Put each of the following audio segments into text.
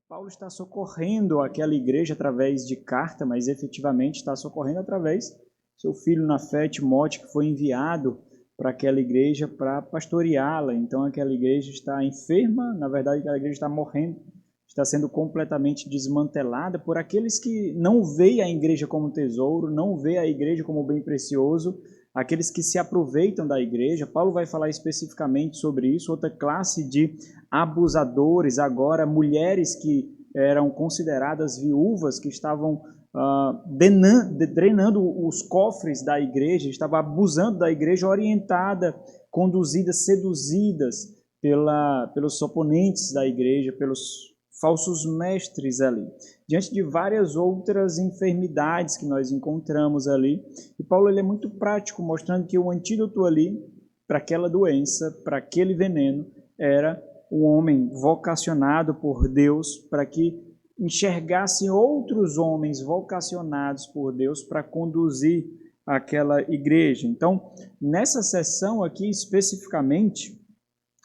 Paulo está socorrendo aquela igreja através de carta, mas efetivamente está socorrendo através do seu filho na fé, Timóteo, que foi enviado para aquela igreja para pastoreá-la. Então aquela igreja está enferma, na verdade aquela igreja está morrendo, está sendo completamente desmantelada por aqueles que não veem a igreja como tesouro, não veem a igreja como bem precioso, aqueles que se aproveitam da igreja. Paulo vai falar especificamente sobre isso, outra classe de abusadores, agora mulheres que eram consideradas viúvas, que estavam drenando os cofres da igreja, estavam abusando da igreja, orientada, conduzidas, seduzidas pelos oponentes da igreja, pelos falsos mestres ali, diante de várias outras enfermidades que nós encontramos ali. E Paulo ele é muito prático, mostrando que o antídoto ali para aquela doença, para aquele veneno, era o homem vocacionado por Deus, para que enxergassem outros homens vocacionados por Deus para conduzir aquela igreja. Então, nessa sessão aqui especificamente,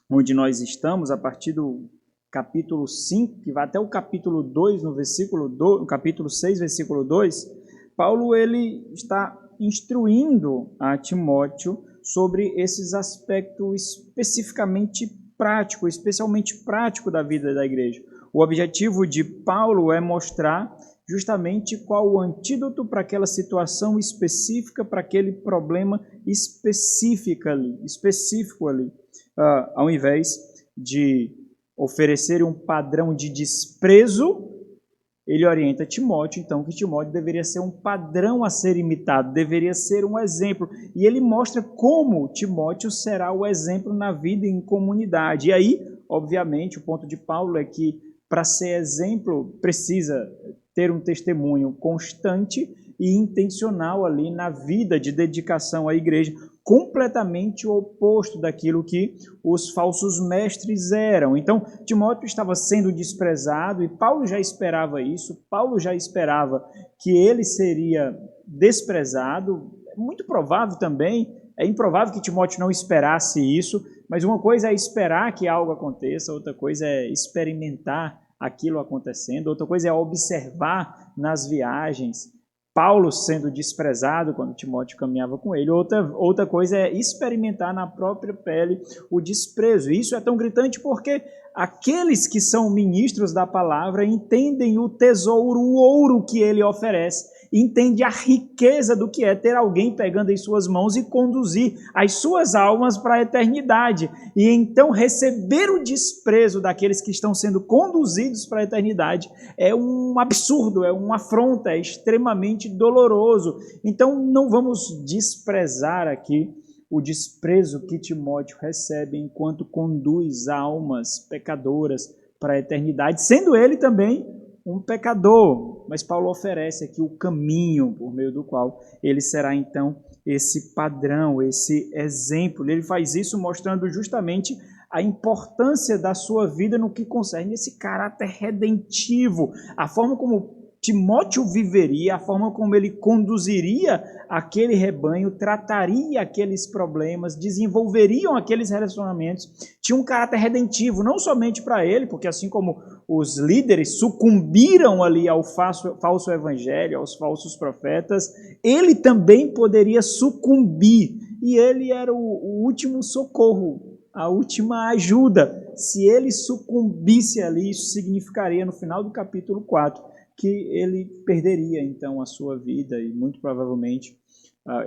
onde nós estamos, a partir do capítulo 5, que vai até o capítulo 2, no capítulo 6, versículo 2, Paulo ele está instruindo a Timóteo sobre esses aspectos especificamente prático, especialmente prático da vida da igreja. O objetivo de Paulo é mostrar justamente qual o antídoto para aquela situação específica, para aquele problema específico ali. Ao invés de oferecer um padrão de desprezo, ele orienta Timóteo, então, que Timóteo deveria ser um padrão a ser imitado, deveria ser um exemplo. E ele mostra como Timóteo será o exemplo na vida em comunidade. E aí, obviamente, o ponto de Paulo é que, para ser exemplo, precisa ter um testemunho constante e intencional ali na vida de dedicação à igreja, completamente o oposto daquilo que os falsos mestres eram. Então, Timóteo estava sendo desprezado e Paulo já esperava isso, Paulo já esperava que ele seria desprezado. É muito provável também, é improvável que Timóteo não esperasse isso, mas uma coisa é esperar que algo aconteça, outra coisa é experimentar aquilo acontecendo, outra coisa é observar nas viagens Paulo sendo desprezado quando Timóteo caminhava com ele. Outra coisa é experimentar na própria pele o desprezo. E isso é tão gritante porque aqueles que são ministros da palavra entendem o tesouro, o ouro que ele oferece, entende a riqueza do que é ter alguém pegando em suas mãos e conduzir as suas almas para a eternidade. E então receber o desprezo daqueles que estão sendo conduzidos para a eternidade é um absurdo, é uma afronta, é extremamente doloroso. Então não vamos desprezar aqui o desprezo que Timóteo recebe enquanto conduz almas pecadoras para a eternidade, sendo ele também um pecador. Mas Paulo oferece aqui o caminho por meio do qual ele será então esse padrão, esse exemplo. Ele faz isso mostrando justamente a importância da sua vida no que concerne esse caráter redentivo, a forma como Timóteo viveria, a forma como ele conduziria aquele rebanho, trataria aqueles problemas, desenvolveriam aqueles relacionamentos, tinha um caráter redentivo, não somente para ele, porque assim como os líderes sucumbiram ali ao falso evangelho, aos falsos profetas, ele também poderia sucumbir, e ele era o último socorro, a última ajuda. Se ele sucumbisse ali, isso significaria no final do capítulo 4, que ele perderia então a sua vida e muito provavelmente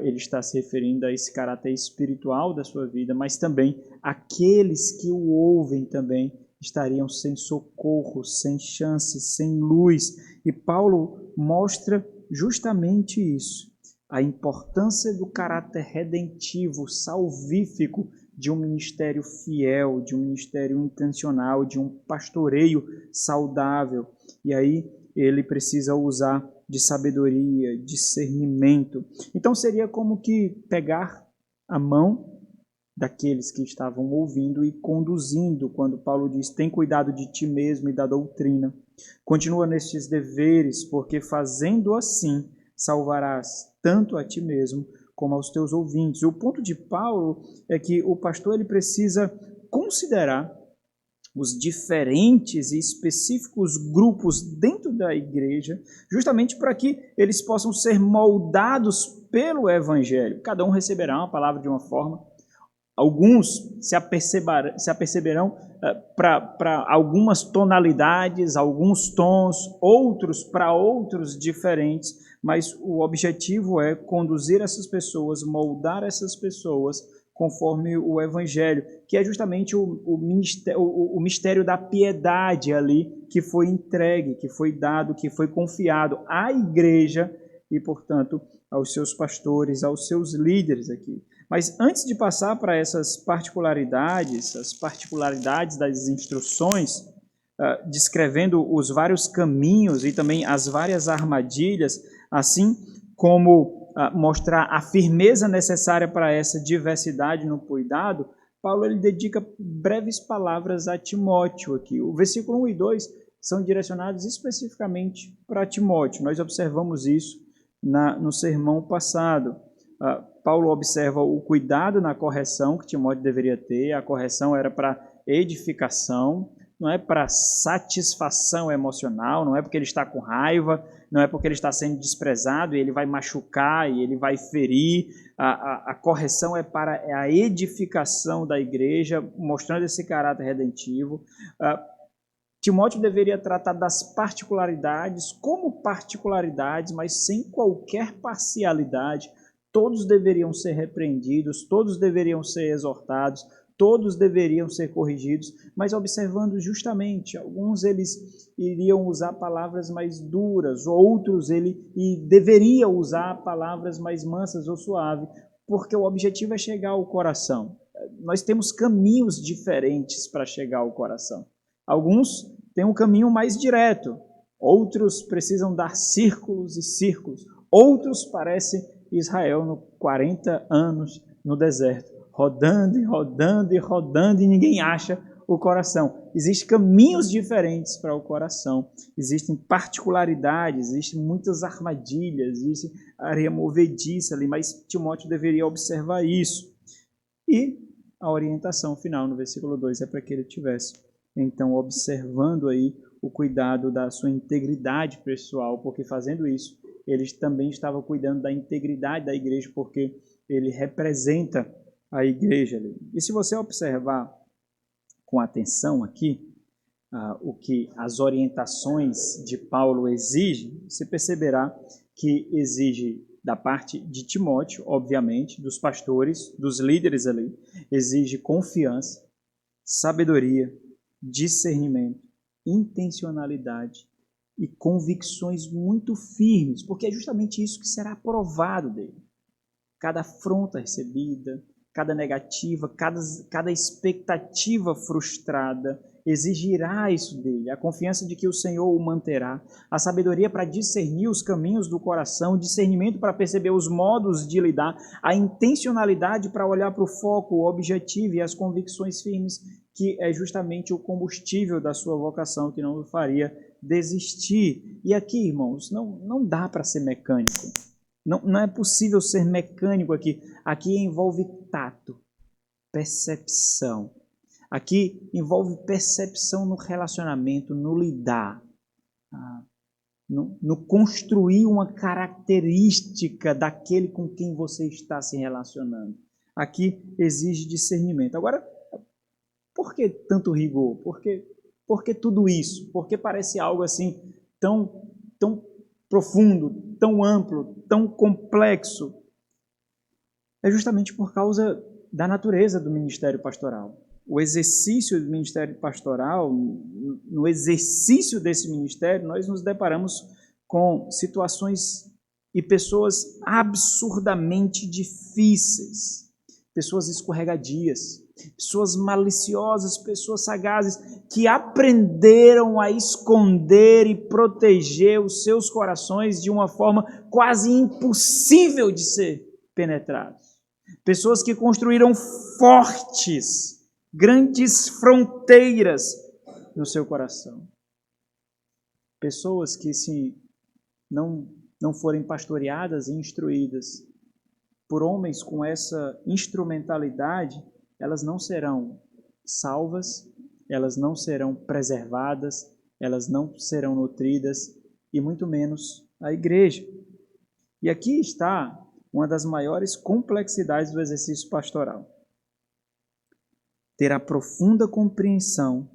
ele está se referindo a esse caráter espiritual da sua vida, mas também aqueles que o ouvem também estariam sem socorro, sem chance, sem luz. E Paulo mostra justamente isso, a importância do caráter redentivo, salvífico de um ministério fiel, de um ministério intencional, de um pastoreio saudável. E aí ele precisa usar de sabedoria, discernimento. Então seria como que pegar a mão daqueles que estavam ouvindo e conduzindo, quando Paulo diz, tem cuidado de ti mesmo e da doutrina. Continua nestes deveres, porque fazendo assim, salvarás tanto a ti mesmo como aos teus ouvintes. O ponto de Paulo é que o pastor ele precisa considerar os diferentes e específicos grupos dentro da igreja, justamente para que eles possam ser moldados pelo Evangelho. Cada um receberá uma palavra de uma forma. Alguns se aperceberão para algumas tonalidades, alguns tons, outros para outros diferentes, mas o objetivo é conduzir essas pessoas, moldar essas pessoas conforme o Evangelho, que é justamente o mistério da piedade ali que foi entregue, que foi dado, que foi confiado à igreja e, portanto, aos seus pastores, aos seus líderes aqui. Mas antes de passar para essas particularidades, as particularidades das instruções, descrevendo os vários caminhos e também as várias armadilhas, assim como mostrar a firmeza necessária para essa diversidade no cuidado, Paulo ele dedica breves palavras a Timóteo aqui. O versículo 1 e 2 são direcionados especificamente para Timóteo. Nós observamos isso no sermão passado. Paulo observa o cuidado na correção que Timóteo deveria ter. A correção era para edificação, não é para satisfação emocional, não é porque ele está com raiva, não é porque ele está sendo desprezado e ele vai machucar e ele vai ferir. A correção é para a edificação da igreja, mostrando esse caráter redentivo. Timóteo deveria tratar das particularidades como particularidades, mas sem qualquer parcialidade. Todos deveriam ser repreendidos, todos deveriam ser exortados, todos deveriam ser corrigidos, mas observando justamente, alguns eles iriam usar palavras mais duras, outros ele deveria usar palavras mais mansas ou suaves, porque o objetivo é chegar ao coração. Nós temos caminhos diferentes para chegar ao coração. Alguns têm um caminho mais direto, outros precisam dar círculos e círculos, outros parecem Israel no 40 anos no deserto, rodando e rodando e rodando e ninguém acha o coração. Existem caminhos diferentes para o coração, existem particularidades, existem muitas armadilhas, existe areia movediça ali, mas Timóteo deveria observar isso. E a orientação final no versículo 2 é para que ele tivesse, então, observando aí o cuidado da sua integridade pessoal, porque fazendo isso, ele também estava cuidando da integridade da igreja, porque ele representa a igreja ali. E se você observar com atenção aqui o que as orientações de Paulo exigem, você perceberá que exige da parte de Timóteo, obviamente, dos pastores, dos líderes ali, exige confiança, sabedoria, discernimento, intencionalidade e convicções muito firmes, porque é justamente isso que será aprovado dele. Cada afronta recebida, cada negativa, cada expectativa frustrada exigirá isso dele, a confiança de que o Senhor o manterá, a sabedoria para discernir os caminhos do coração, discernimento para perceber os modos de lidar, a intencionalidade para olhar para o foco, o objetivo e as convicções firmes, que é justamente o combustível da sua vocação, que não o faria desistir. E aqui, irmãos, não dá para ser mecânico. Não é possível ser mecânico aqui. Aqui envolve tato, percepção. Aqui envolve percepção no relacionamento, no lidar, no construir uma característica daquele com quem você está se relacionando. Aqui exige discernimento. Agora, por que tanto rigor? Por que tudo isso? Por que parece algo assim tão profundo, tão amplo, tão complexo? É justamente por causa da natureza do ministério pastoral. O exercício do ministério pastoral, no exercício desse ministério, nós nos deparamos com situações e pessoas absurdamente difíceis, pessoas escorregadias, pessoas maliciosas, pessoas sagazes, que aprenderam a esconder e proteger os seus corações de uma forma quase impossível de ser penetrados. Pessoas que construíram fortes, grandes fronteiras no seu coração. Pessoas que, se não forem pastoreadas e instruídas por homens com essa instrumentalidade, elas não serão salvas, elas não serão preservadas, elas não serão nutridas, e muito menos a igreja. E aqui está uma das maiores complexidades do exercício pastoral. Ter a profunda compreensão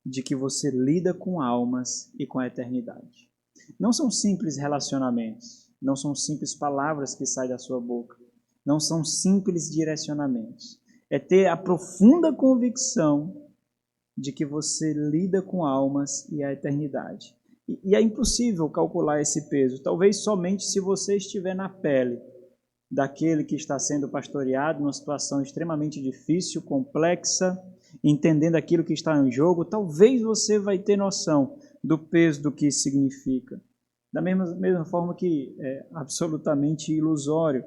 de que você lida com almas e com a eternidade. Não são simples relacionamentos, não são simples palavras que saem da sua boca, não são simples direcionamentos. É ter a profunda convicção de que você lida com almas e a eternidade. E é impossível calcular esse peso, talvez somente se você estiver na pele daquele que está sendo pastoreado numa situação extremamente difícil, complexa, entendendo aquilo que está em jogo, talvez você vai ter noção do peso do que isso significa. Da mesma forma que é absolutamente ilusório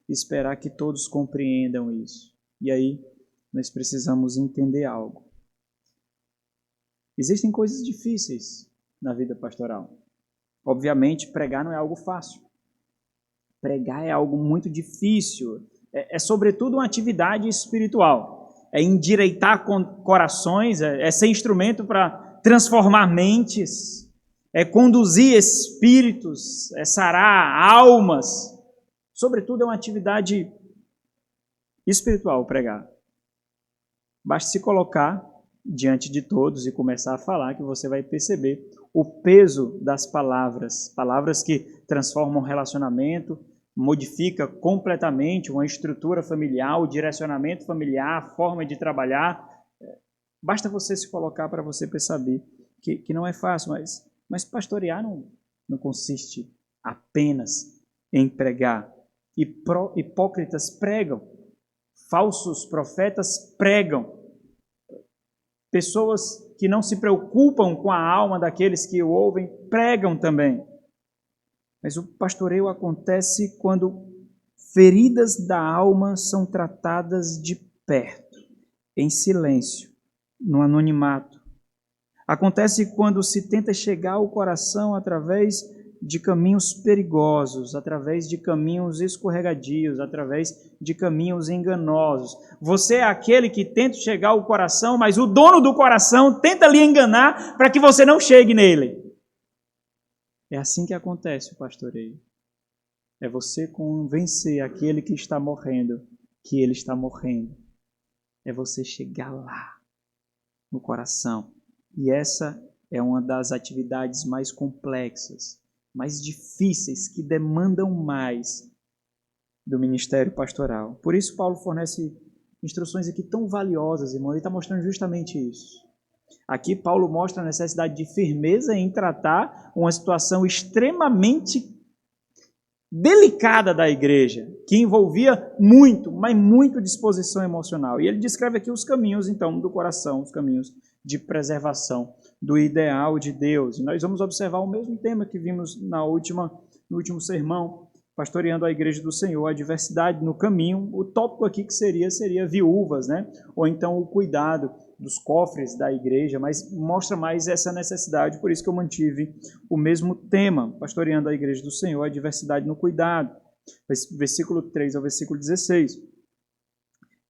esperar que todos compreendam isso. E aí nós precisamos entender algo. Existem coisas difíceis na vida pastoral. Obviamente, pregar não é algo fácil. Pregar é algo muito difícil. É sobretudo uma atividade espiritual. É endireitar corações, é ser instrumento para transformar mentes, é conduzir espíritos, é sarar almas. Sobretudo é uma atividade espiritual pregar. Basta se colocar diante de todos e começar a falar que você vai perceber o peso das palavras, palavras que transformam um relacionamento, modifica completamente uma estrutura familiar, o direcionamento familiar, a forma de trabalhar. Basta você se colocar para você perceber que não é fácil, mas pastorear não consiste apenas em pregar. Hipócritas pregam, falsos profetas pregam, pessoas que não se preocupam com a alma daqueles que o ouvem pregam também. Mas o pastoreio acontece quando feridas da alma são tratadas de perto, em silêncio, no anonimato. Acontece quando se tenta chegar ao coração através de caminhos perigosos, através de caminhos escorregadios, através de caminhos enganosos. Você é aquele que tenta chegar ao coração, mas o dono do coração tenta lhe enganar para que você não chegue nele. É assim que acontece o pastoreio. É você convencer aquele que está morrendo que ele está morrendo. É você chegar lá, no coração. E essa é uma das atividades mais complexas, mais difíceis, que demandam mais do ministério pastoral. Por isso Paulo fornece instruções aqui tão valiosas, irmão. Ele está mostrando justamente isso. Aqui Paulo mostra a necessidade de firmeza em tratar uma situação extremamente delicada da igreja, que envolvia muito, mas muito disposição emocional. E ele descreve aqui os caminhos, então, do coração, os caminhos de preservação do ideal de Deus. E nós vamos observar o mesmo tema que vimos no último sermão, pastoreando a igreja do Senhor, a diversidade no caminho. O tópico aqui que seria viúvas, né? Ou então o cuidado dos cofres da igreja, mas mostra mais essa necessidade, por isso que eu mantive o mesmo tema, pastoreando a igreja do Senhor, a diversidade no cuidado. Versículo 3 ao versículo 16.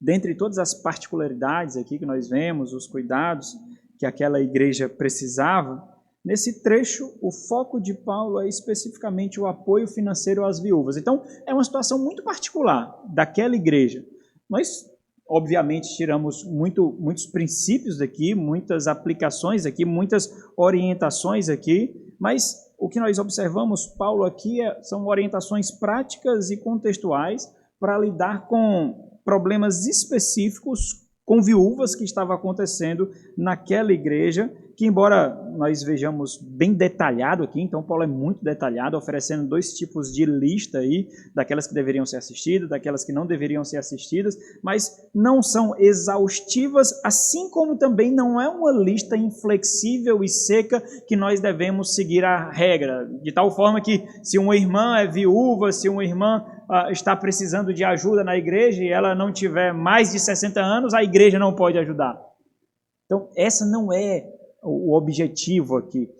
Dentre todas as particularidades aqui que nós vemos, os cuidados que aquela igreja precisava, nesse trecho o foco de Paulo é especificamente o apoio financeiro às viúvas. Então, é uma situação muito particular daquela igreja. Nós obviamente, tiramos muitos princípios daqui, muitas aplicações aqui, muitas orientações aqui, mas o que nós observamos, Paulo, aqui são orientações práticas e contextuais para lidar com problemas específicos com viúvas que estava acontecendo naquela igreja, que embora nós vejamos bem detalhado aqui, então Paulo é muito detalhado, oferecendo 2 tipos de lista aí, daquelas que deveriam ser assistidas, daquelas que não deveriam ser assistidas, mas não são exaustivas, assim como também não é uma lista inflexível e seca que nós devemos seguir a regra, de tal forma que se uma irmã é viúva, se uma irmã está precisando de ajuda na igreja e ela não tiver mais de 60 anos, a igreja não pode ajudar. Então, essa não é o objetivo aqui.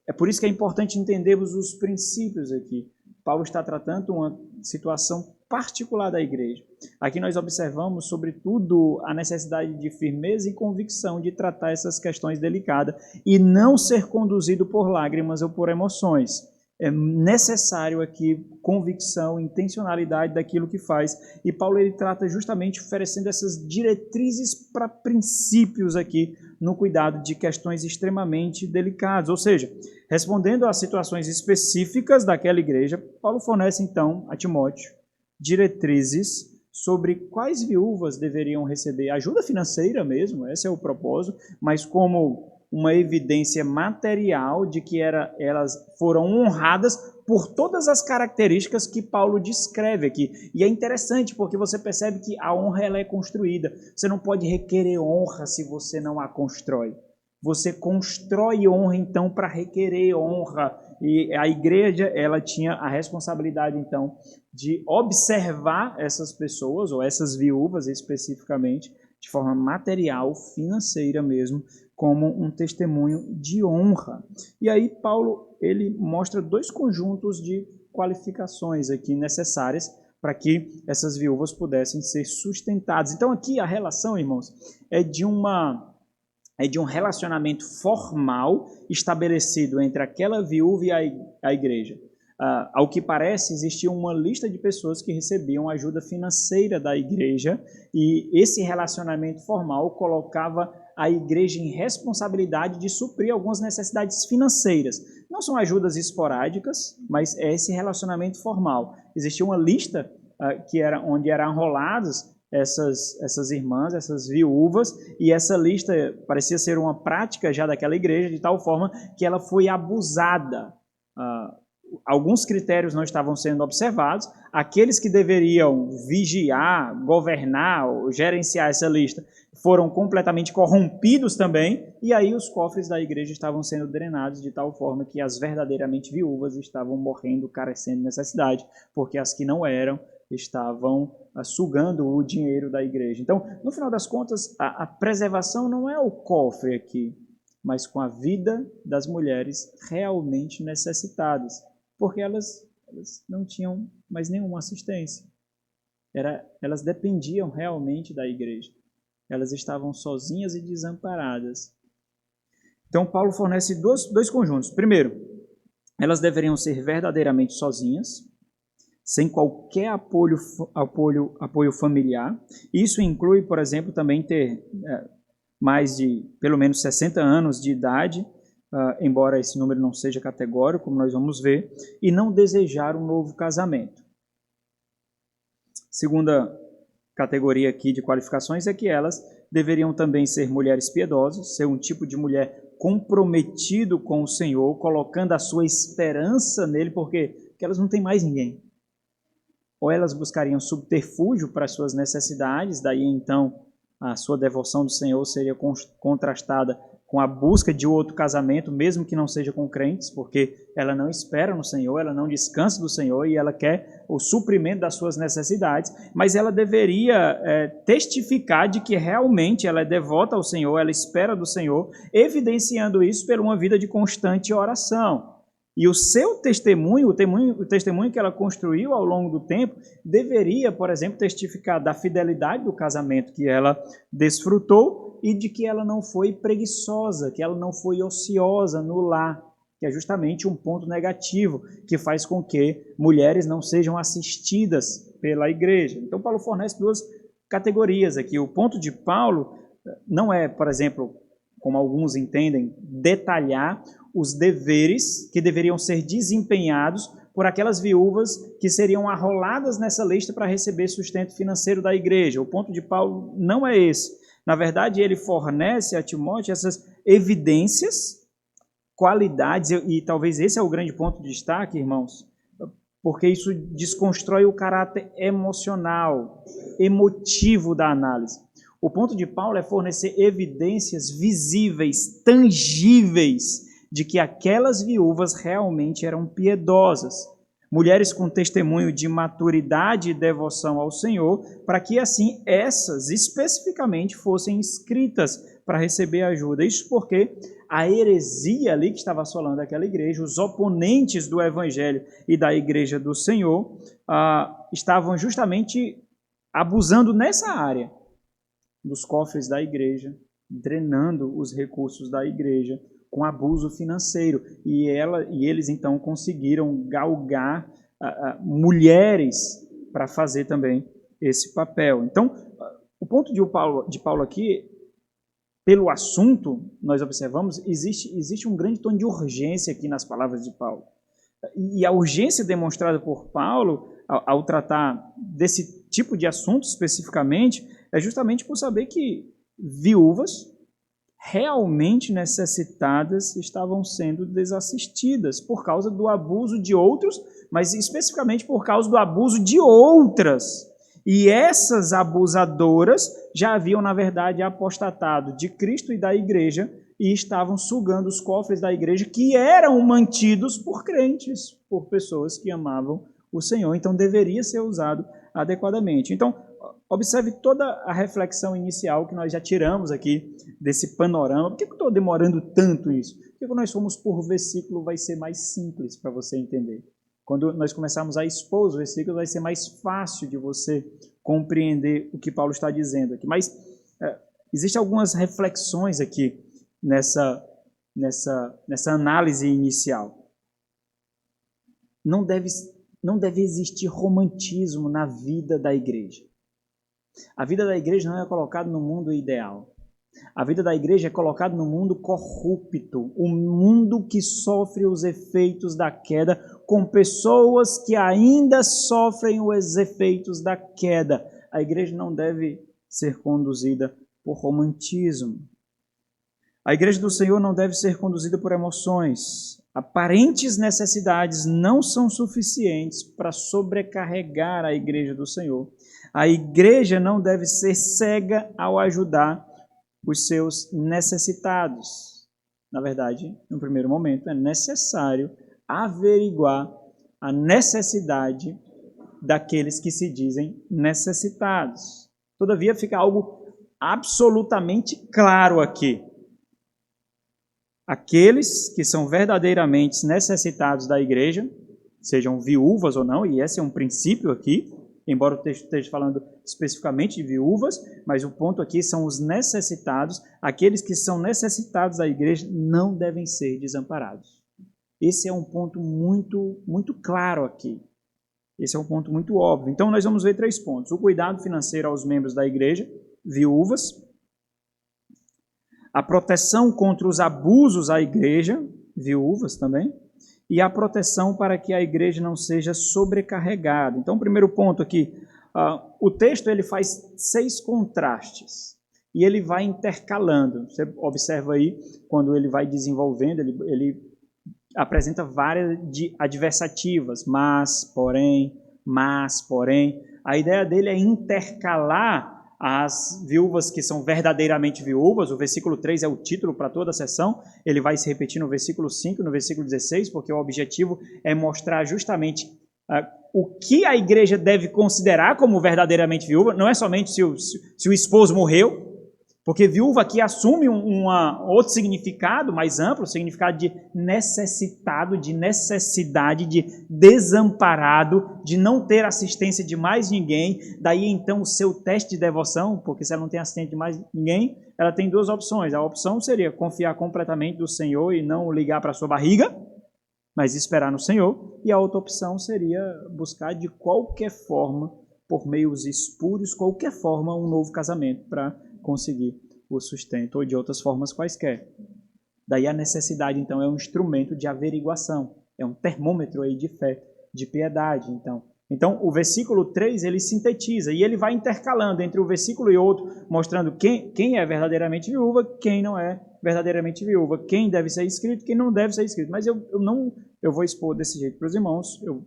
É por isso que é importante entendermos os princípios aqui. Paulo está tratando uma situação particular da igreja. Aqui nós observamos, sobretudo, a necessidade de firmeza e convicção de tratar essas questões delicadas e não ser conduzido por lágrimas ou por emoções. É necessário aqui convicção, intencionalidade daquilo que faz. E Paulo ele trata justamente oferecendo essas diretrizes para princípios aqui no cuidado de questões extremamente delicadas. Ou seja, respondendo às situações específicas daquela igreja, Paulo fornece então a Timóteo diretrizes sobre quais viúvas deveriam receber ajuda financeira mesmo, esse é o propósito, mas como uma evidência material de que elas foram honradas por todas as características que Paulo descreve aqui. E é interessante porque você percebe que a honra ela é construída. Você não pode requerer honra se você não a constrói. Você constrói honra, então, para requerer honra. E a igreja ela tinha a responsabilidade, então, de observar essas pessoas, ou essas viúvas especificamente, de forma material, financeira mesmo, como um testemunho de honra. E aí Paulo ele mostra dois conjuntos de qualificações aqui necessárias para que essas viúvas pudessem ser sustentadas. Então aqui a relação, irmãos, é de um relacionamento formal estabelecido entre aquela viúva e a igreja. Ao que parece, existia uma lista de pessoas que recebiam ajuda financeira da igreja e esse relacionamento formal colocava a igreja em responsabilidade de suprir algumas necessidades financeiras. Não são ajudas esporádicas, mas é esse relacionamento formal. Existia uma lista onde eram enroladas essas irmãs, essas viúvas, e essa lista parecia ser uma prática já daquela igreja, de tal forma que ela foi abusada. Alguns critérios não estavam sendo observados, aqueles que deveriam vigiar, governar, ou gerenciar essa lista foram completamente corrompidos também, e aí os cofres da igreja estavam sendo drenados de tal forma que as verdadeiramente viúvas estavam morrendo, carecendo de necessidade, porque as que não eram estavam sugando o dinheiro da igreja. Então, no final das contas, a preservação não é o cofre aqui, mas com a vida das mulheres realmente necessitadas, porque elas não tinham mais nenhuma assistência. Elas dependiam realmente da igreja. Elas estavam sozinhas e desamparadas. Então, Paulo fornece dois conjuntos. Primeiro, elas deveriam ser verdadeiramente sozinhas, sem qualquer apoio familiar. Isso inclui, por exemplo, também ter mais de pelo menos 60 anos de idade, embora esse número não seja categórico, como nós vamos ver, e não desejar um novo casamento. Segunda categoria aqui de qualificações é que elas deveriam também ser mulheres piedosas, ser um tipo de mulher comprometido com o Senhor, colocando a sua esperança nele, porque elas não têm mais ninguém. Ou elas buscariam subterfúgio para as suas necessidades, daí então a sua devoção do Senhor seria contrastada com a busca de outro casamento, mesmo que não seja com crentes, porque ela não espera no Senhor, ela não descansa do Senhor e ela quer o suprimento das suas necessidades, mas ela deveria testificar de que realmente ela é devota ao Senhor, ela espera do Senhor, evidenciando isso por uma vida de constante oração. E o seu testemunho, o testemunho que ela construiu ao longo do tempo, deveria, por exemplo, testificar da fidelidade do casamento que ela desfrutou e de que ela não foi preguiçosa, que ela não foi ociosa no lar, que é justamente um ponto negativo que faz com que mulheres não sejam assistidas pela igreja. Então, Paulo fornece duas categorias aqui. O ponto de Paulo não é, por exemplo, como alguns entendem, detalhar os deveres que deveriam ser desempenhados por aquelas viúvas que seriam arroladas nessa lista para receber sustento financeiro da igreja. O ponto de Paulo não é esse. Na verdade, ele fornece a Timóteo essas evidências, qualidades, e talvez esse é o grande ponto de destaque, irmãos, porque isso desconstrói o caráter emocional, emotivo da análise. O ponto de Paulo é fornecer evidências visíveis, tangíveis, de que aquelas viúvas realmente eram piedosas, mulheres com testemunho de maturidade e devoção ao Senhor, para que assim essas especificamente fossem inscritas para receber ajuda. Isso porque a heresia ali que estava assolando aquela igreja, os oponentes do evangelho e da igreja do Senhor, estavam justamente abusando nessa área dos cofres da igreja, drenando os recursos da igreja com abuso financeiro. E eles então conseguiram galgar mulheres para fazer também esse papel. Então, o ponto de Paulo aqui, pelo assunto, nós observamos, existe um grande tom de urgência aqui nas palavras de Paulo. E a urgência demonstrada por Paulo, ao tratar desse tipo de assunto especificamente, é justamente por saber que viúvas realmente necessitadas estavam sendo desassistidas por causa do abuso de outros, mas especificamente por causa do abuso de outras. E essas abusadoras já haviam, na verdade, apostatado de Cristo e da igreja e estavam sugando os cofres da igreja que eram mantidos por crentes, por pessoas que amavam o Senhor. Então, deveria ser usado adequadamente. Então, observe toda a reflexão inicial que nós já tiramos aqui desse panorama. Por que eu estou demorando tanto isso? Porque quando nós formos por versículo vai ser mais simples para você entender. Quando nós começarmos a expor os versículos, vai ser mais fácil de você compreender o que Paulo está dizendo aqui. Mas existem algumas reflexões aqui nessa análise inicial. Não deve existir romantismo na vida da igreja. A vida da igreja não é colocada no mundo ideal. A vida da igreja é colocada no mundo corrupto, um mundo que sofre os efeitos da queda, com pessoas que ainda sofrem os efeitos da queda. A igreja não deve ser conduzida por romantismo. A igreja do Senhor não deve ser conduzida por emoções. Aparentes necessidades não são suficientes para sobrecarregar a igreja do Senhor. A igreja não deve ser cega ao ajudar os seus necessitados. Na verdade, no primeiro momento, é necessário averiguar a necessidade daqueles que se dizem necessitados. Todavia, fica algo absolutamente claro aqui. Aqueles que são verdadeiramente necessitados da igreja, sejam viúvas ou não, e esse é um princípio aqui, embora o texto esteja falando especificamente de viúvas, mas o ponto aqui são os necessitados. Aqueles que são necessitados da igreja não devem ser desamparados. Esse é um ponto muito, muito claro aqui. Esse é um ponto muito óbvio. Então, nós vamos ver 3 pontos. O cuidado financeiro aos membros da igreja, viúvas. A proteção contra os abusos à igreja, viúvas também. E a proteção para que a igreja não seja sobrecarregada. Então, o primeiro ponto aqui, o texto ele faz 6 contrastes e ele vai intercalando. Você observa aí, quando ele vai desenvolvendo, ele apresenta várias adversativas, mas, porém. A ideia dele é intercalar as viúvas que são verdadeiramente viúvas. O versículo 3 é o título para toda a sessão, ele vai se repetir no versículo 5, no versículo 16, porque o objetivo é mostrar justamente o que a igreja deve considerar como verdadeiramente viúva. Não é somente se o esposo morreu, porque viúva aqui assume outro significado mais amplo, significado de necessitado, de necessidade, de desamparado, de não ter assistência de mais ninguém. Daí então o seu teste de devoção, porque se ela não tem assistência de mais ninguém, ela tem 2 opções. A opção seria confiar completamente no Senhor e não ligar para a sua barriga, mas esperar no Senhor. E a outra opção seria buscar de qualquer forma, por meios espúrios, qualquer forma, um novo casamento para conseguir o sustento, ou de outras formas quaisquer. Daí a necessidade, então, é um instrumento de averiguação, é um termômetro aí de fé, de piedade. Então o versículo 3, ele sintetiza, e ele vai intercalando entre um versículo e outro, mostrando quem é verdadeiramente viúva, quem não é verdadeiramente viúva, quem deve ser inscrito, quem não deve ser inscrito. Mas eu vou expor desse jeito para os irmãos. Eu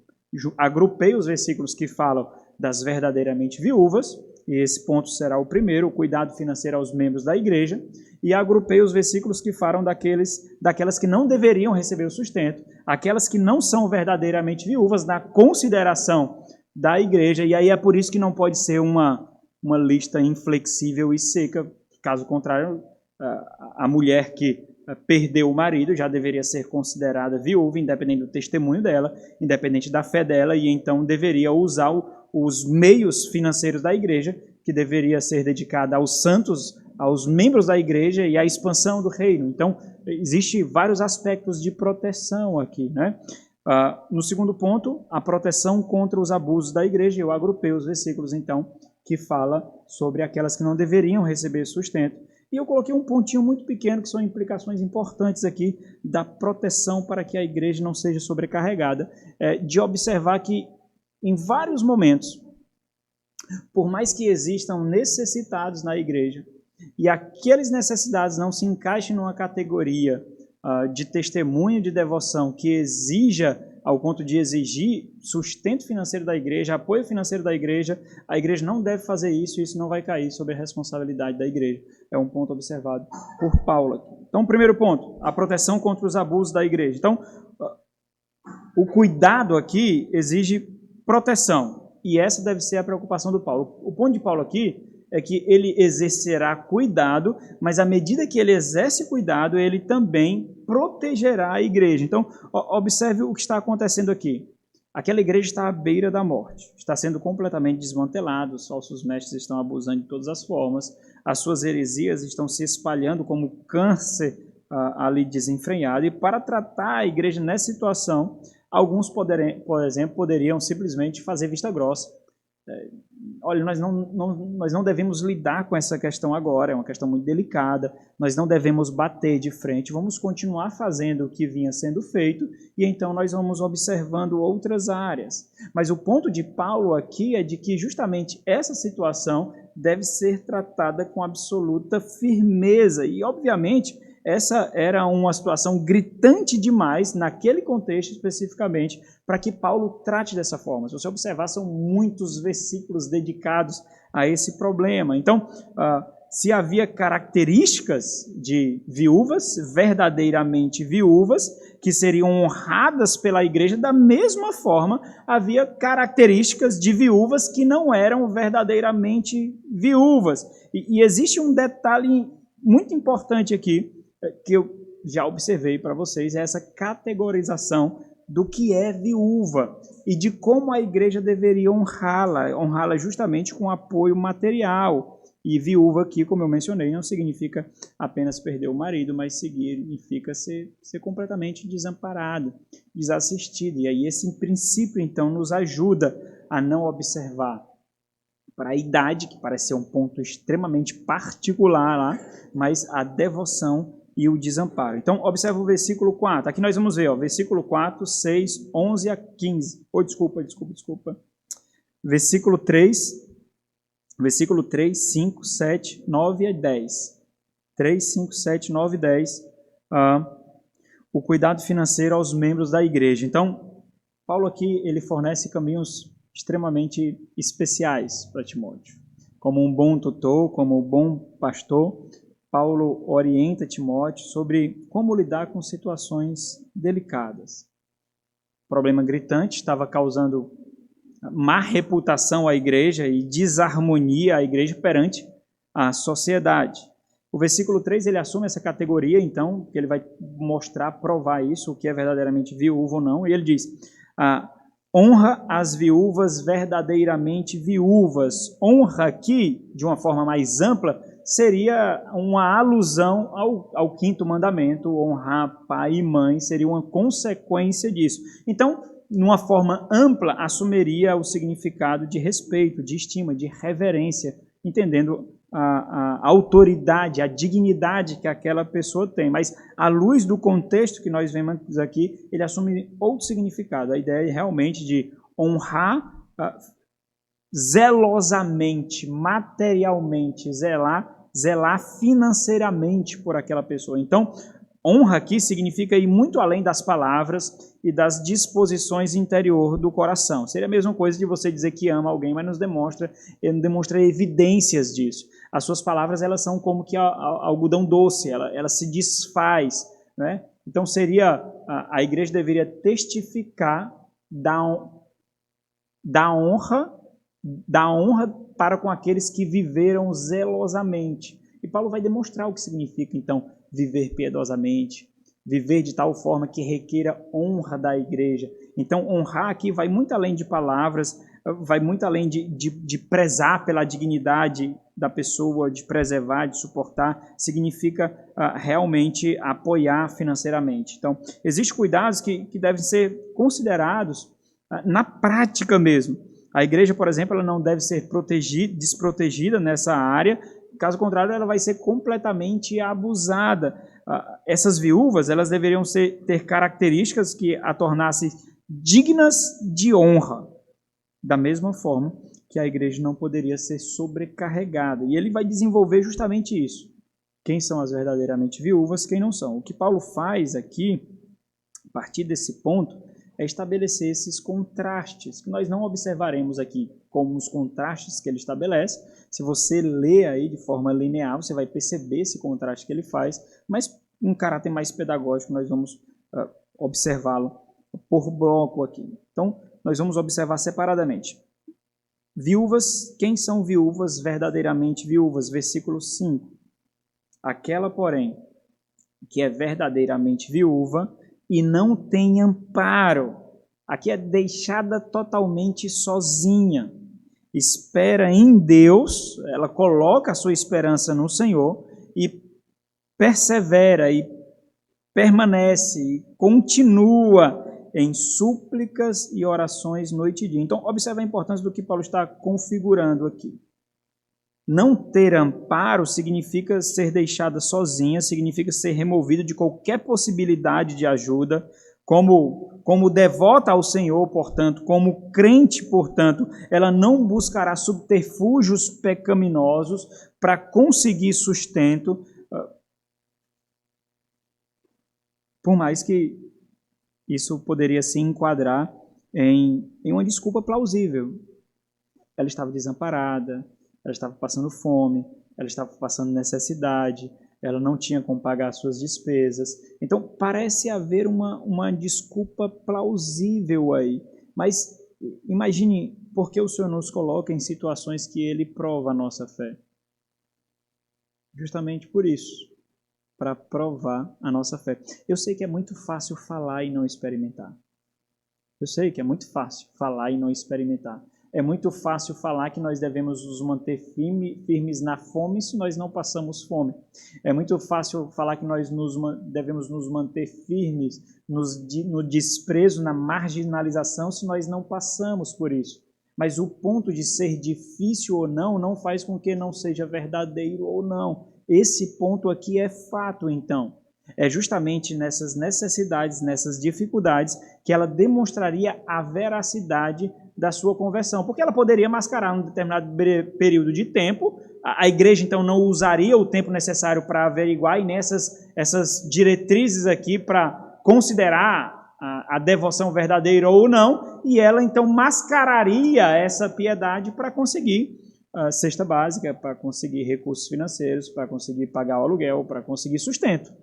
agrupei os versículos que falam das verdadeiramente viúvas, e esse ponto será o primeiro, o cuidado financeiro aos membros da igreja, e agrupei os versículos que falam daquelas que não deveriam receber o sustento, aquelas que não são verdadeiramente viúvas, na consideração da igreja, e aí é por isso que não pode ser uma lista inflexível e seca, caso contrário, a mulher que perdeu o marido já deveria ser considerada viúva, independente do testemunho dela, independente da fé dela, e então deveria usar os meios financeiros da igreja, que deveria ser dedicada aos santos, aos membros da igreja e à expansão do reino. Então, existem vários aspectos de proteção aqui, né? No segundo ponto, a proteção contra os abusos da igreja. Eu agrupei os versículos, então, que fala sobre aquelas que não deveriam receber sustento. E eu coloquei um pontinho muito pequeno, que são implicações importantes aqui da proteção para que a igreja não seja sobrecarregada, de observar que, em vários momentos, por mais que existam necessitados na igreja, e aqueles necessidades não se encaixem numa categoria de testemunho de devoção que exija, ao ponto de exigir sustento financeiro da igreja, apoio financeiro da igreja, a igreja não deve fazer isso e isso não vai cair sobre a responsabilidade da igreja. É um ponto observado por Paulo aqui. Então, primeiro ponto, a proteção contra os abusos da igreja. Então, o cuidado aqui exige proteção, e essa deve ser a preocupação do Paulo. O ponto de Paulo aqui é que ele exercerá cuidado, mas à medida que ele exerce cuidado, ele também protegerá a igreja. Então, observe o que está acontecendo aqui. Aquela igreja está à beira da morte, está sendo completamente desmantelada, os falsos mestres estão abusando de todas as formas, as suas heresias estão se espalhando como câncer ali desenfreado, e para tratar a igreja nessa situação, alguns, por exemplo, poderiam simplesmente fazer vista grossa. Olha, nós não devemos lidar com essa questão agora, é uma questão muito delicada, nós não devemos bater de frente, vamos continuar fazendo o que vinha sendo feito, e então nós vamos observando outras áreas. Mas o ponto de Paulo aqui é de que justamente essa situação deve ser tratada com absoluta firmeza, e obviamente essa era uma situação gritante demais, naquele contexto especificamente, para que Paulo trate dessa forma. Se você observar, são muitos versículos dedicados a esse problema. Então, se havia características de viúvas, verdadeiramente viúvas, que seriam honradas pela igreja, da mesma forma, havia características de viúvas que não eram verdadeiramente viúvas. E existe um detalhe muito importante aqui, que eu já observei para vocês, é essa categorização do que é viúva e de como a igreja deveria honrá-la justamente com apoio material. E viúva aqui, como eu mencionei, não significa apenas perder o marido, mas significa ser completamente desamparado, desassistido. E aí esse princípio, então, nos ajuda a não observar para a idade, que parece ser um ponto extremamente particular lá, mas a devoção e o desamparo. Então, observa o versículo 4. Aqui nós vamos ver, versículo 4, 6, 11 a 15. Desculpa. Versículo 3, 5, 7, 9 e 10. 3, 5, 7, 9 e 10. O cuidado financeiro aos membros da igreja. Então, Paulo aqui, ele fornece caminhos extremamente especiais para Timóteo. Como um bom tutor, como um bom pastor, Paulo orienta Timóteo sobre como lidar com situações delicadas. O problema gritante estava causando má reputação à igreja e desarmonia à igreja perante a sociedade. O versículo 3, ele assume essa categoria, então, que ele vai mostrar, provar isso, o que é verdadeiramente viúvo ou não, e ele diz, honra as viúvas verdadeiramente viúvas. Honra aqui, de uma forma mais ampla, seria uma alusão ao quinto mandamento, honrar pai e mãe, seria uma consequência disso. Então, numa forma ampla, assumiria o significado de respeito, de estima, de reverência, entendendo a autoridade, a dignidade que aquela pessoa tem. Mas, à luz do contexto que nós vemos aqui, ele assume outro significado. A ideia é realmente de honrar zelosamente, materialmente, zelar financeiramente por aquela pessoa. Então, honra aqui significa ir muito além das palavras e das disposições interior do coração. Seria a mesma coisa de você dizer que ama alguém, mas não demonstra evidências disso. As suas palavras, elas são como que algodão doce, ela se desfaz, né? Então, a igreja deveria testificar da honra para com aqueles que viveram zelosamente. E Paulo vai demonstrar o que significa, então, viver piedosamente, viver de tal forma que requeira honra da igreja. Então, honrar aqui vai muito além de palavras, vai muito além de prezar pela dignidade da pessoa, de preservar, de suportar, significa realmente apoiar financeiramente. Então, existem cuidados que devem ser considerados na prática mesmo. A igreja, por exemplo, ela não deve ser desprotegida nessa área, caso contrário, ela vai ser completamente abusada. Essas viúvas, elas deveriam ter características que a tornassem dignas de honra, da mesma forma que a igreja não poderia ser sobrecarregada. E ele vai desenvolver justamente isso. Quem são as verdadeiramente viúvas, quem não são. O que Paulo faz aqui, a partir desse ponto, é estabelecer esses contrastes, que nós não observaremos aqui como os contrastes que ele estabelece. Se você lê aí de forma linear, você vai perceber esse contraste que ele faz, mas em caráter mais pedagógico nós vamos observá-lo por bloco aqui. Então, nós vamos observar separadamente. Viúvas, quem são viúvas verdadeiramente viúvas? Versículo 5. Aquela, porém, que é verdadeiramente viúva e não tem amparo. Aqui é deixada totalmente sozinha. Espera em Deus, ela coloca a sua esperança no Senhor e persevera e permanece e continua em súplicas e orações noite e dia. Então, observe a importância do que Paulo está configurando aqui. Não ter amparo significa ser deixada sozinha, significa ser removida de qualquer possibilidade de ajuda, como devota ao Senhor, portanto, como crente, portanto, ela não buscará subterfúgios pecaminosos para conseguir sustento, por mais que isso poderia se enquadrar em uma desculpa plausível. Ela estava desamparada, ela estava passando fome, ela estava passando necessidade, ela não tinha como pagar suas despesas. Então, parece haver uma desculpa plausível aí. Mas imagine por que o Senhor nos coloca em situações que Ele prova a nossa fé. Justamente por isso, para provar a nossa fé. Eu sei que é muito fácil falar e não experimentar. Eu sei que é muito fácil falar e não experimentar. É muito fácil falar que nós devemos nos manter firmes na fome se nós não passamos fome. É muito fácil falar que nós devemos nos manter firmes no desprezo, na marginalização, se nós não passamos por isso. Mas o ponto de ser difícil ou não faz com que não seja verdadeiro ou não. Esse ponto aqui é fato, então. É justamente nessas necessidades, nessas dificuldades, que ela demonstraria a veracidade da sua conversão. Porque ela poderia mascarar um determinado período de tempo, a igreja então não usaria o tempo necessário para averiguar, e essas diretrizes aqui para considerar a devoção verdadeira ou não, e ela então mascararia essa piedade para conseguir a cesta básica, para conseguir recursos financeiros, para conseguir pagar o aluguel, para conseguir sustento.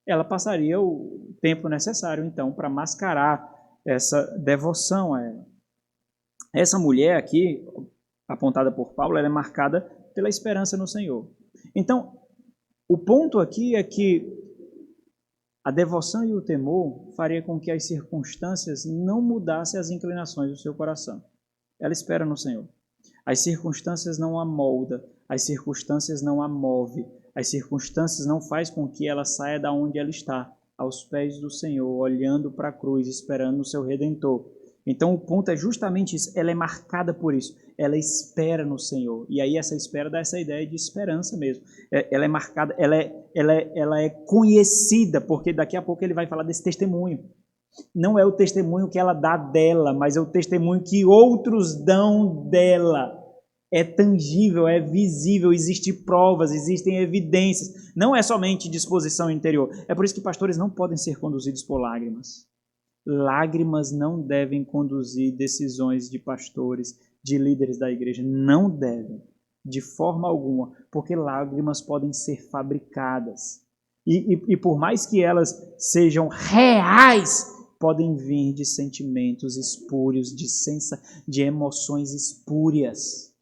Ela passaria o tempo necessário, então, para mascarar essa devoção a ela. Essa mulher aqui, apontada por Paulo, ela é marcada pela esperança no Senhor. Então, o ponto aqui é que a devoção e o temor faria com que as circunstâncias não mudassem as inclinações do seu coração. Ela espera no Senhor. As circunstâncias não a moldam, as circunstâncias não a movem, as circunstâncias não fazem com que ela saia da onde ela está, aos pés do Senhor, olhando para a cruz, esperando o seu Redentor. Então o ponto é justamente isso, ela é marcada por isso, ela espera no Senhor. E aí essa espera dá essa ideia de esperança mesmo. Ela é marcada, ela é conhecida, porque daqui a pouco ele vai falar desse testemunho. Não é o testemunho que ela dá dela, mas é o testemunho que outros dão dela. É tangível, é visível, existem provas, existem evidências. Não é somente disposição interior. É por isso que pastores não podem ser conduzidos por lágrimas. Lágrimas não devem conduzir decisões de pastores, de líderes da igreja. Não devem, de forma alguma, porque lágrimas podem ser fabricadas. E por mais que elas sejam reais, podem vir de sentimentos espúrios, de emoções espúrias.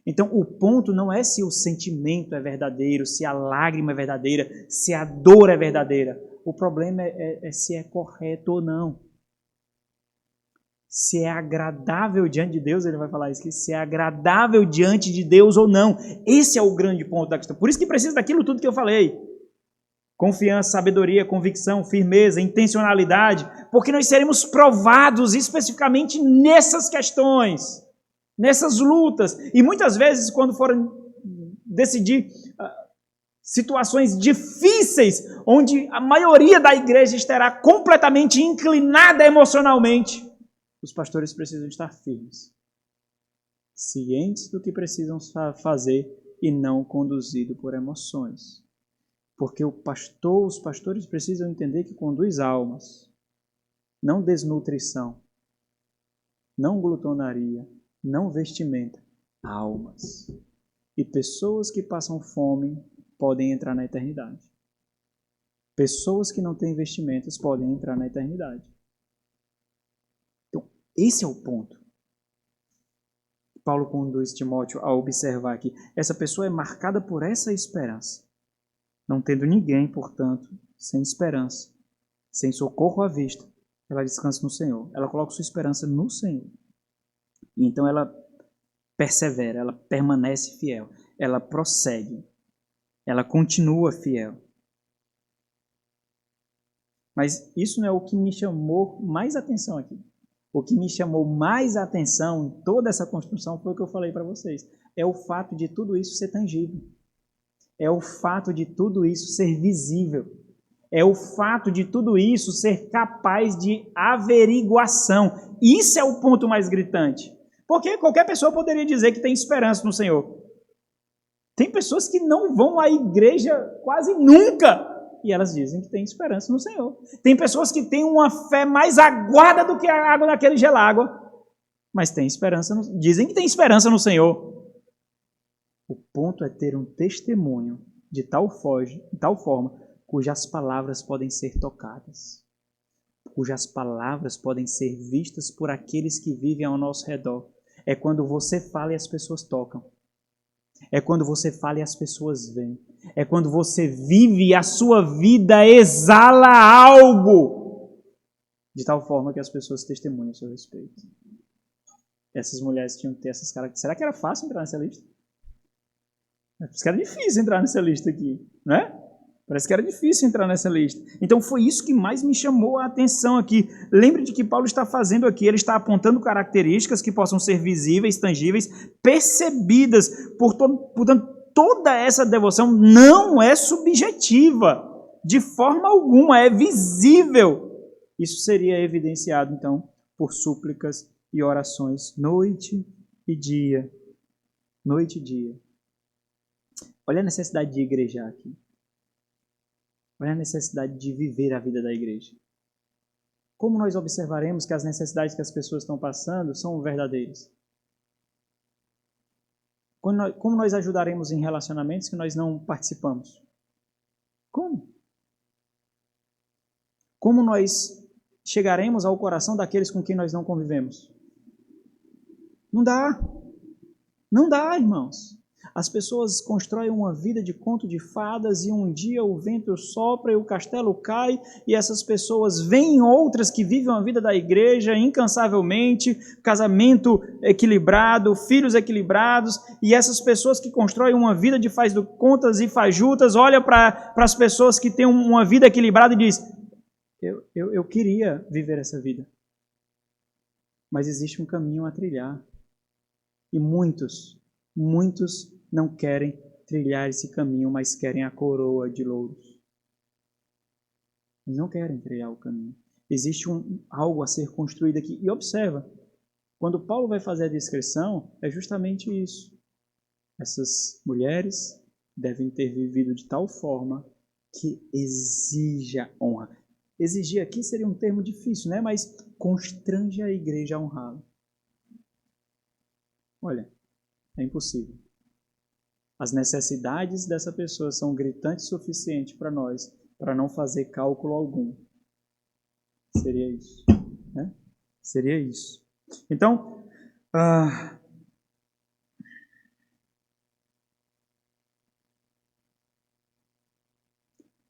Então, o ponto não é se o sentimento é verdadeiro, se a lágrima é verdadeira, se a dor é verdadeira. O problema é se é correto ou não. Se é agradável diante de Deus, ele vai falar isso, se é agradável diante de Deus ou não. Esse é o grande ponto da questão. Por isso que precisa daquilo tudo que eu falei. Confiança, sabedoria, convicção, firmeza, intencionalidade, porque nós seremos provados especificamente nessas questões, nessas lutas. E muitas vezes, quando forem decidir situações difíceis, onde a maioria da igreja estará completamente inclinada emocionalmente, os pastores precisam estar firmes, cientes do que precisam fazer e não conduzidos por emoções. Porque os pastores precisam entender que conduz almas, não desnutrição, não glutonaria, não vestimenta, almas. E pessoas que passam fome podem entrar na eternidade. Pessoas que não têm vestimentas podem entrar na eternidade. Então, esse é o ponto. Paulo conduz Timóteo a observar aqui. Essa pessoa é marcada por essa esperança. Não tendo ninguém, portanto, sem esperança, sem socorro à vista, ela descansa no Senhor. Ela coloca sua esperança no Senhor. E então ela persevera, ela permanece fiel, ela prossegue, ela continua fiel. Mas isso não é o que me chamou mais atenção aqui. O que me chamou mais atenção em toda essa construção foi o que eu falei para vocês. É o fato de tudo isso ser tangível. É o fato de tudo isso ser visível. É o fato de tudo isso ser capaz de averiguação. Isso é o ponto mais gritante. Porque qualquer pessoa poderia dizer que tem esperança no Senhor. Tem pessoas que não vão à igreja quase nunca. E elas dizem que têm esperança no Senhor. Tem pessoas que têm uma fé mais aguada do que a água naquele gelágua. Mas têm esperança, dizem que têm esperança no Senhor. O ponto é ter um testemunho de tal forma cujas palavras podem ser tocadas, cujas palavras podem ser vistas por aqueles que vivem ao nosso redor. É quando você fala e as pessoas tocam. É quando você fala e as pessoas veem. É quando você vive e a sua vida exala algo de tal forma que as pessoas testemunham a seu respeito. Essas mulheres tinham que ter essas características. Será que era fácil entrar nessa lista? Parece que era difícil entrar nessa lista aqui, né? Parece que era difícil entrar nessa lista. Então foi isso que mais me chamou a atenção aqui. Lembre de que Paulo está fazendo aqui, ele está apontando características que possam ser visíveis, tangíveis, percebidas. Portanto, toda essa devoção não é subjetiva, de forma alguma, é visível. Isso seria evidenciado, então, por súplicas e orações, noite e dia. Noite e dia. Olha a necessidade de igrejar aqui. Olha a necessidade de viver a vida da igreja. Como nós observaremos que as necessidades que as pessoas estão passando são verdadeiras? Como nós ajudaremos em relacionamentos que nós não participamos? Como? Como nós chegaremos ao coração daqueles com quem nós não convivemos? Não dá. Não dá, irmãos. As pessoas constroem uma vida de conto de fadas e um dia o vento sopra e o castelo cai e essas pessoas veem outras que vivem a vida da igreja incansavelmente, casamento equilibrado, filhos equilibrados, e essas pessoas que constroem uma vida de faz do contas e fajutas, olham para as pessoas que têm uma vida equilibrada e diz: eu queria viver essa vida, mas existe um caminho a trilhar. E muitos não querem trilhar esse caminho, mas querem a coroa de louros. Eles não querem trilhar o caminho. Existe algo a ser construído aqui. E observa, quando Paulo vai fazer a descrição, é justamente isso. Essas mulheres devem ter vivido de tal forma que exija honra. Exigir aqui seria um termo difícil, né? Mas constrange a igreja a honrá-lo. Olha, é impossível. As necessidades dessa pessoa são gritantes o suficiente para nós, para não fazer cálculo algum. Seria isso, né? Seria isso. Então,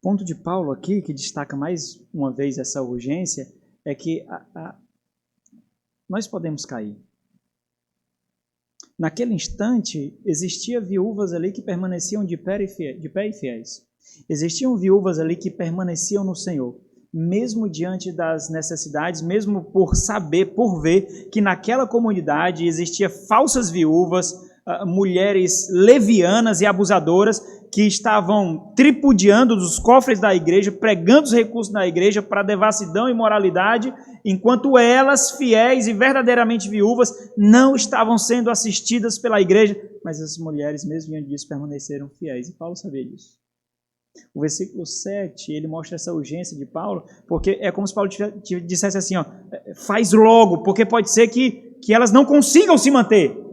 ponto de Paulo aqui, que destaca mais uma vez essa urgência, é que nós podemos cair. Naquele instante, existiam viúvas ali que permaneciam de pé e fiéis. Existiam viúvas ali que permaneciam no Senhor, mesmo diante das necessidades, mesmo por saber, por ver que naquela comunidade existiam falsas viúvas, mulheres levianas e abusadoras que estavam tripudiando dos cofres da igreja, pregando os recursos da igreja para devassidão e imoralidade, enquanto elas, fiéis e verdadeiramente viúvas, não estavam sendo assistidas pela igreja, mas as mulheres, mesmo diante disso, permaneceram fiéis. E Paulo sabia disso. O versículo 7, ele mostra essa urgência de Paulo, porque é como se Paulo dissesse assim, ó, faz logo, porque pode ser que elas não consigam se manter.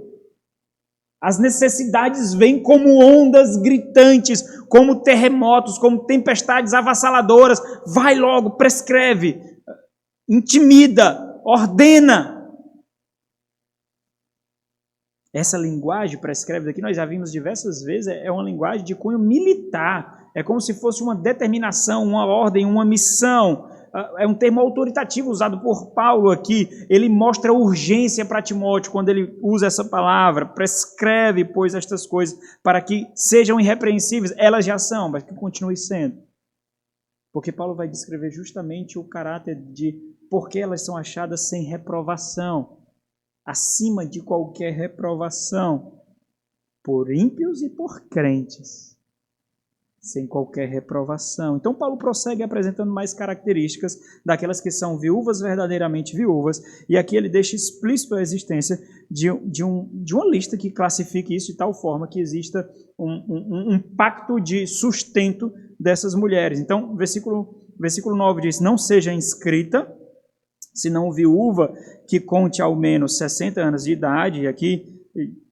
As necessidades vêm como ondas gritantes, como terremotos, como tempestades avassaladoras. Vai logo, prescreve, intimida, ordena. Essa linguagem prescreve aqui, nós já vimos diversas vezes, é uma linguagem de cunho militar. É como se fosse uma determinação, uma ordem, uma missão. É um termo autoritativo usado por Paulo aqui. Ele mostra urgência para Timóteo quando ele usa essa palavra. Prescreve, pois, estas coisas para que sejam irrepreensíveis. Elas já são, mas que continue sendo. Porque Paulo vai descrever justamente o caráter de por que elas são achadas sem reprovação, acima de qualquer reprovação, por ímpios e por crentes. Sem qualquer reprovação. Então Paulo prossegue apresentando mais características daquelas que são viúvas, verdadeiramente viúvas, e aqui ele deixa explícito a existência de uma lista que classifique isso de tal forma que exista um pacto de sustento dessas mulheres. Então, versículo 9 diz, não seja inscrita, senão viúva que conte ao menos 60 anos de idade, e aqui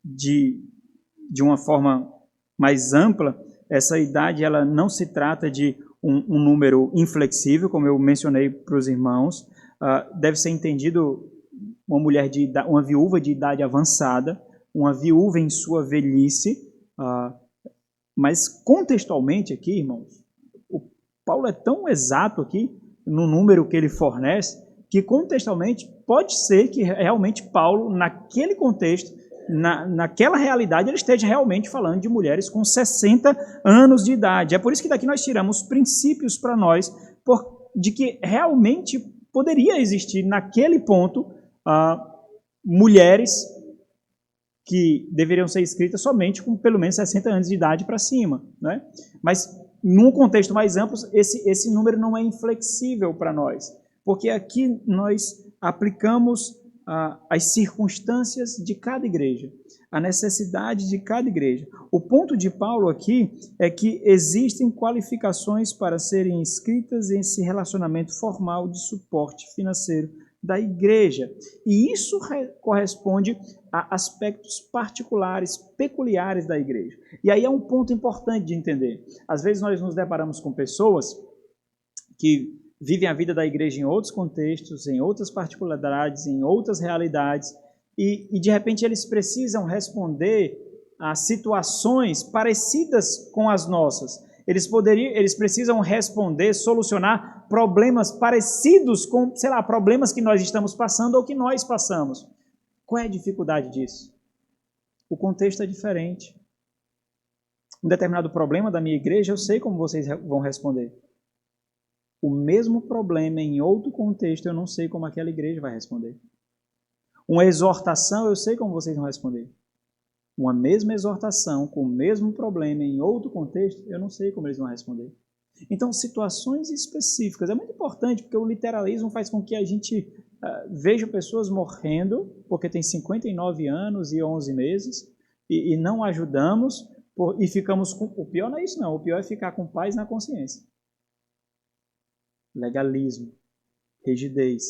de uma forma mais ampla, essa idade ela não se trata de um número inflexível, como eu mencionei para os irmãos. Deve ser entendido uma viúva de idade avançada, uma viúva em sua velhice. Mas contextualmente aqui, irmãos, o Paulo é tão exato aqui no número que ele fornece, que contextualmente pode ser que realmente Paulo, naquele contexto, naquela realidade, ele esteja realmente falando de mulheres com 60 anos de idade. É por isso que daqui nós tiramos princípios para nós de que realmente poderia existir naquele ponto mulheres que deveriam ser inscritas somente com pelo menos 60 anos de idade para cima, né? Mas num contexto mais amplo, esse número não é inflexível para nós, porque aqui nós aplicamos as circunstâncias de cada igreja, a necessidade de cada igreja. O ponto de Paulo aqui é que existem qualificações para serem inscritas em esse relacionamento formal de suporte financeiro da igreja. E isso corresponde a aspectos particulares, peculiares da igreja. E aí é um ponto importante de entender. Às vezes nós nos deparamos com pessoas que vivem a vida da igreja em outros contextos, em outras particularidades, em outras realidades, e de repente eles precisam responder a situações parecidas com as nossas. Eles precisam responder, solucionar problemas parecidos com, sei lá, problemas que nós estamos passando ou que nós passamos. Qual é a dificuldade disso? O contexto é diferente. Um determinado problema da minha igreja, eu sei como vocês vão responder. O mesmo problema em outro contexto, eu não sei como aquela igreja vai responder. Uma exortação, eu sei como vocês vão responder. Uma mesma exortação com o mesmo problema em outro contexto, eu não sei como eles vão responder. Então, situações específicas. É muito importante, porque o literalismo faz com que a gente veja pessoas morrendo, porque tem 59 anos e 11 meses, e não ajudamos, e ficamos com... O pior não é isso, não. O pior é ficar com paz na consciência. Legalismo, rigidez,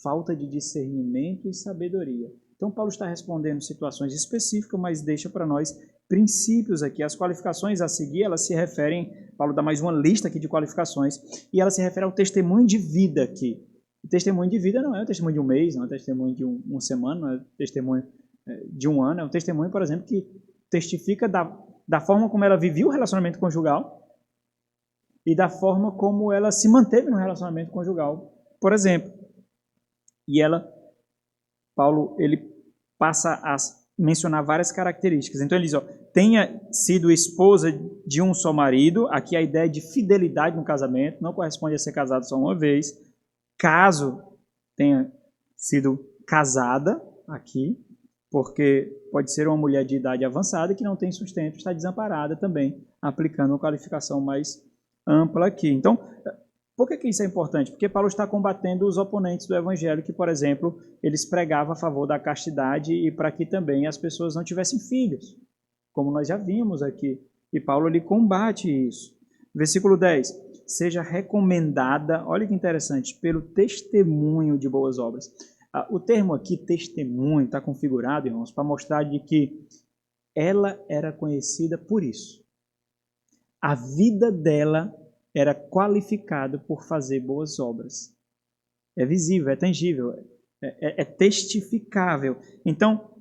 falta de discernimento e sabedoria. Então, Paulo está respondendo situações específicas, mas deixa para nós princípios aqui. As qualificações a seguir, elas se referem, Paulo dá mais uma lista aqui de qualificações, e ela se refere ao testemunho de vida aqui. O testemunho de vida não é o testemunho de um mês, não é o testemunho de uma semana, não é o testemunho de um ano, é um testemunho, por exemplo, que testifica da forma como ela vivia o relacionamento conjugal, e da forma como ela se manteve no relacionamento conjugal, por exemplo. E Paulo, ele passa a mencionar várias características. Então ele diz, tenha sido esposa de um só marido, aqui a ideia de fidelidade no casamento, não corresponde a ser casado só uma vez. Caso tenha sido casada, aqui, porque pode ser uma mulher de idade avançada que não tem sustento, está desamparada também, aplicando uma qualificação mais ampla aqui. Então, por que isso é importante? Porque Paulo está combatendo os oponentes do evangelho que, por exemplo, eles pregavam a favor da castidade e para que também as pessoas não tivessem filhos, como nós já vimos aqui. E Paulo ele combate isso. Versículo 10. Seja recomendada, olha que interessante, pelo testemunho de boas obras. O termo aqui, testemunho, está configurado, irmãos, para mostrar de que ela era conhecida por isso. A vida dela era qualificada por fazer boas obras. É visível, é tangível, é testificável. Então,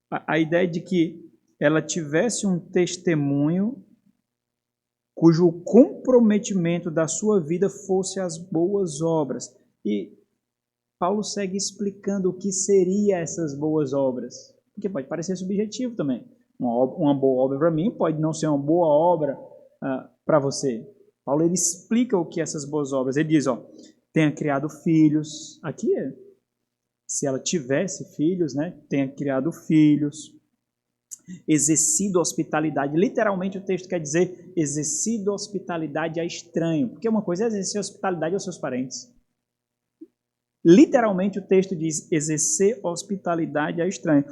a ideia de que ela tivesse um testemunho cujo comprometimento da sua vida fosse as boas obras. E Paulo segue explicando o que seriam essas boas obras. Porque pode parecer subjetivo também. Uma boa obra para mim pode não ser uma boa obra para você. Paulo ele explica o que é essas boas obras. Ele diz, tenha criado filhos. Aqui, se ela tivesse filhos, né? Tenha criado filhos. Exercido hospitalidade. Literalmente o texto quer dizer exercido hospitalidade a estranho. Porque uma coisa é exercer hospitalidade aos seus parentes. Literalmente o texto diz exercer hospitalidade a estranho.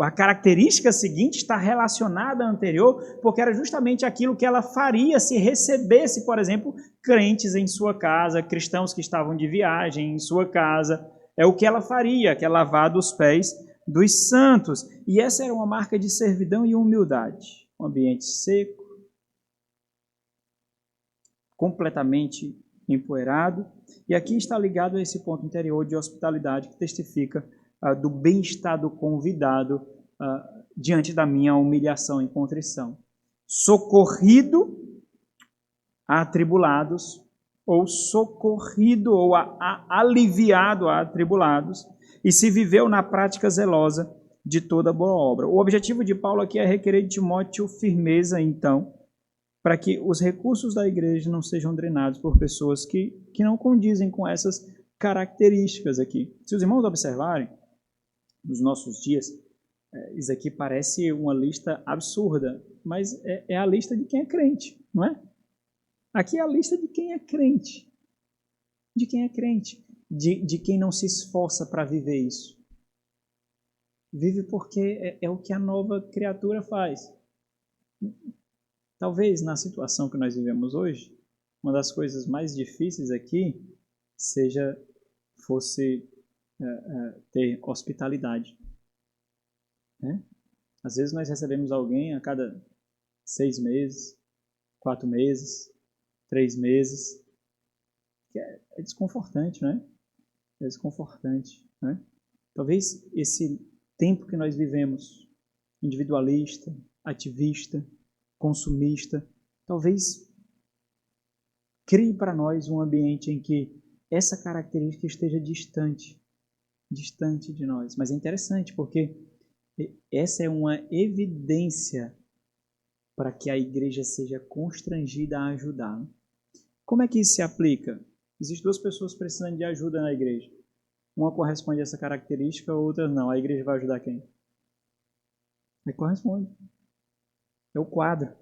A característica seguinte está relacionada à anterior, porque era justamente aquilo que ela faria se recebesse, por exemplo, crentes em sua casa, cristãos que estavam de viagem em sua casa. É o que ela faria, que é lavar os pés dos santos. E essa era uma marca de servidão e humildade. Um ambiente seco, completamente empoeirado. E aqui está ligado a esse ponto interior de hospitalidade que testifica do bem-estar do convidado diante da minha humilhação e contrição. Socorrido a atribulados, ou socorrido ou aliviado a atribulados, e se viveu na prática zelosa de toda boa obra. O objetivo de Paulo aqui é requerer de Timóteo firmeza, então, para que os recursos da igreja não sejam drenados por pessoas que não condizem com essas características aqui. Se os irmãos observarem, nos nossos dias, isso aqui parece uma lista absurda, mas é a lista de quem é crente, não é? Aqui é a lista de quem é crente. De quem é crente. De quem não se esforça para viver isso. Vive porque é o que a nova criatura faz. Talvez na situação que nós vivemos hoje, uma das coisas mais difíceis aqui fosse ter hospitalidade. Né? Às vezes nós recebemos alguém a cada 6 meses, 4 meses, 3 meses, que é desconfortante, né? É desconfortante, né? Talvez esse tempo que nós vivemos, individualista, ativista, consumista, talvez crie para nós um ambiente em que essa característica esteja distante de nós. Mas é interessante porque essa é uma evidência para que a igreja seja constrangida a ajudar. Como é que isso se aplica? Existem 2 pessoas precisando de ajuda na igreja. Uma corresponde a essa característica, a outra não. A igreja vai ajudar quem? Corresponde. É o quadro.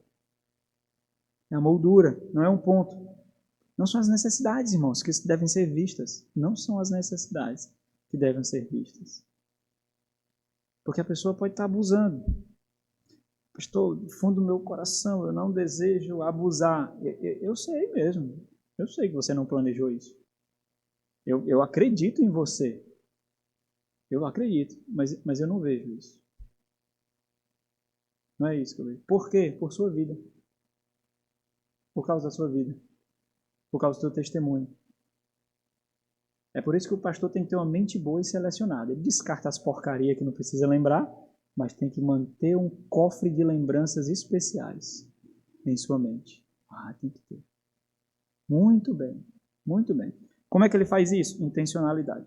É a moldura, não é um ponto. Não são as necessidades, irmãos, que devem ser vistas. Não são as necessidades que devem ser vistas. Porque a pessoa pode estar abusando. Pastor, do fundo do meu coração, eu não desejo abusar. Eu sei mesmo. Eu sei que você não planejou isso. Eu acredito em você. Eu acredito, mas eu não vejo isso. Não é isso que eu vejo. Por quê? Por sua vida. Por causa da sua vida. Por causa do seu testemunho. É por isso que o pastor tem que ter uma mente boa e selecionada. Ele descarta as porcarias que não precisa lembrar, mas tem que manter um cofre de lembranças especiais em sua mente. Tem que ter. Muito bem, muito bem. Como é que ele faz isso? Intencionalidade.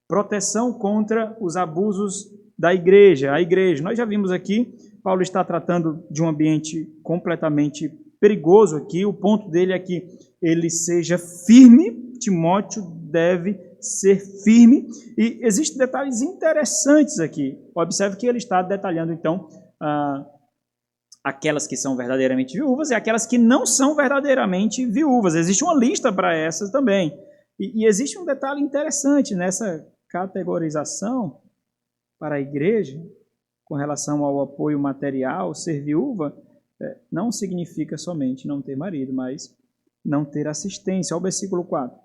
Proteção contra os abusos da igreja. A igreja, nós já vimos aqui, Paulo está tratando de um ambiente completamente perigoso aqui. O ponto dele é que ele seja firme, Timóteo deve ser firme. E existem detalhes interessantes aqui. Observe que ele está detalhando, então, aquelas que são verdadeiramente viúvas e aquelas que não são verdadeiramente viúvas. Existe uma lista para essas também. E existe um detalhe interessante nessa categorização para a igreja, com relação ao apoio material. Ser viúva não significa somente não ter marido, mas não ter assistência. Olha o versículo 4.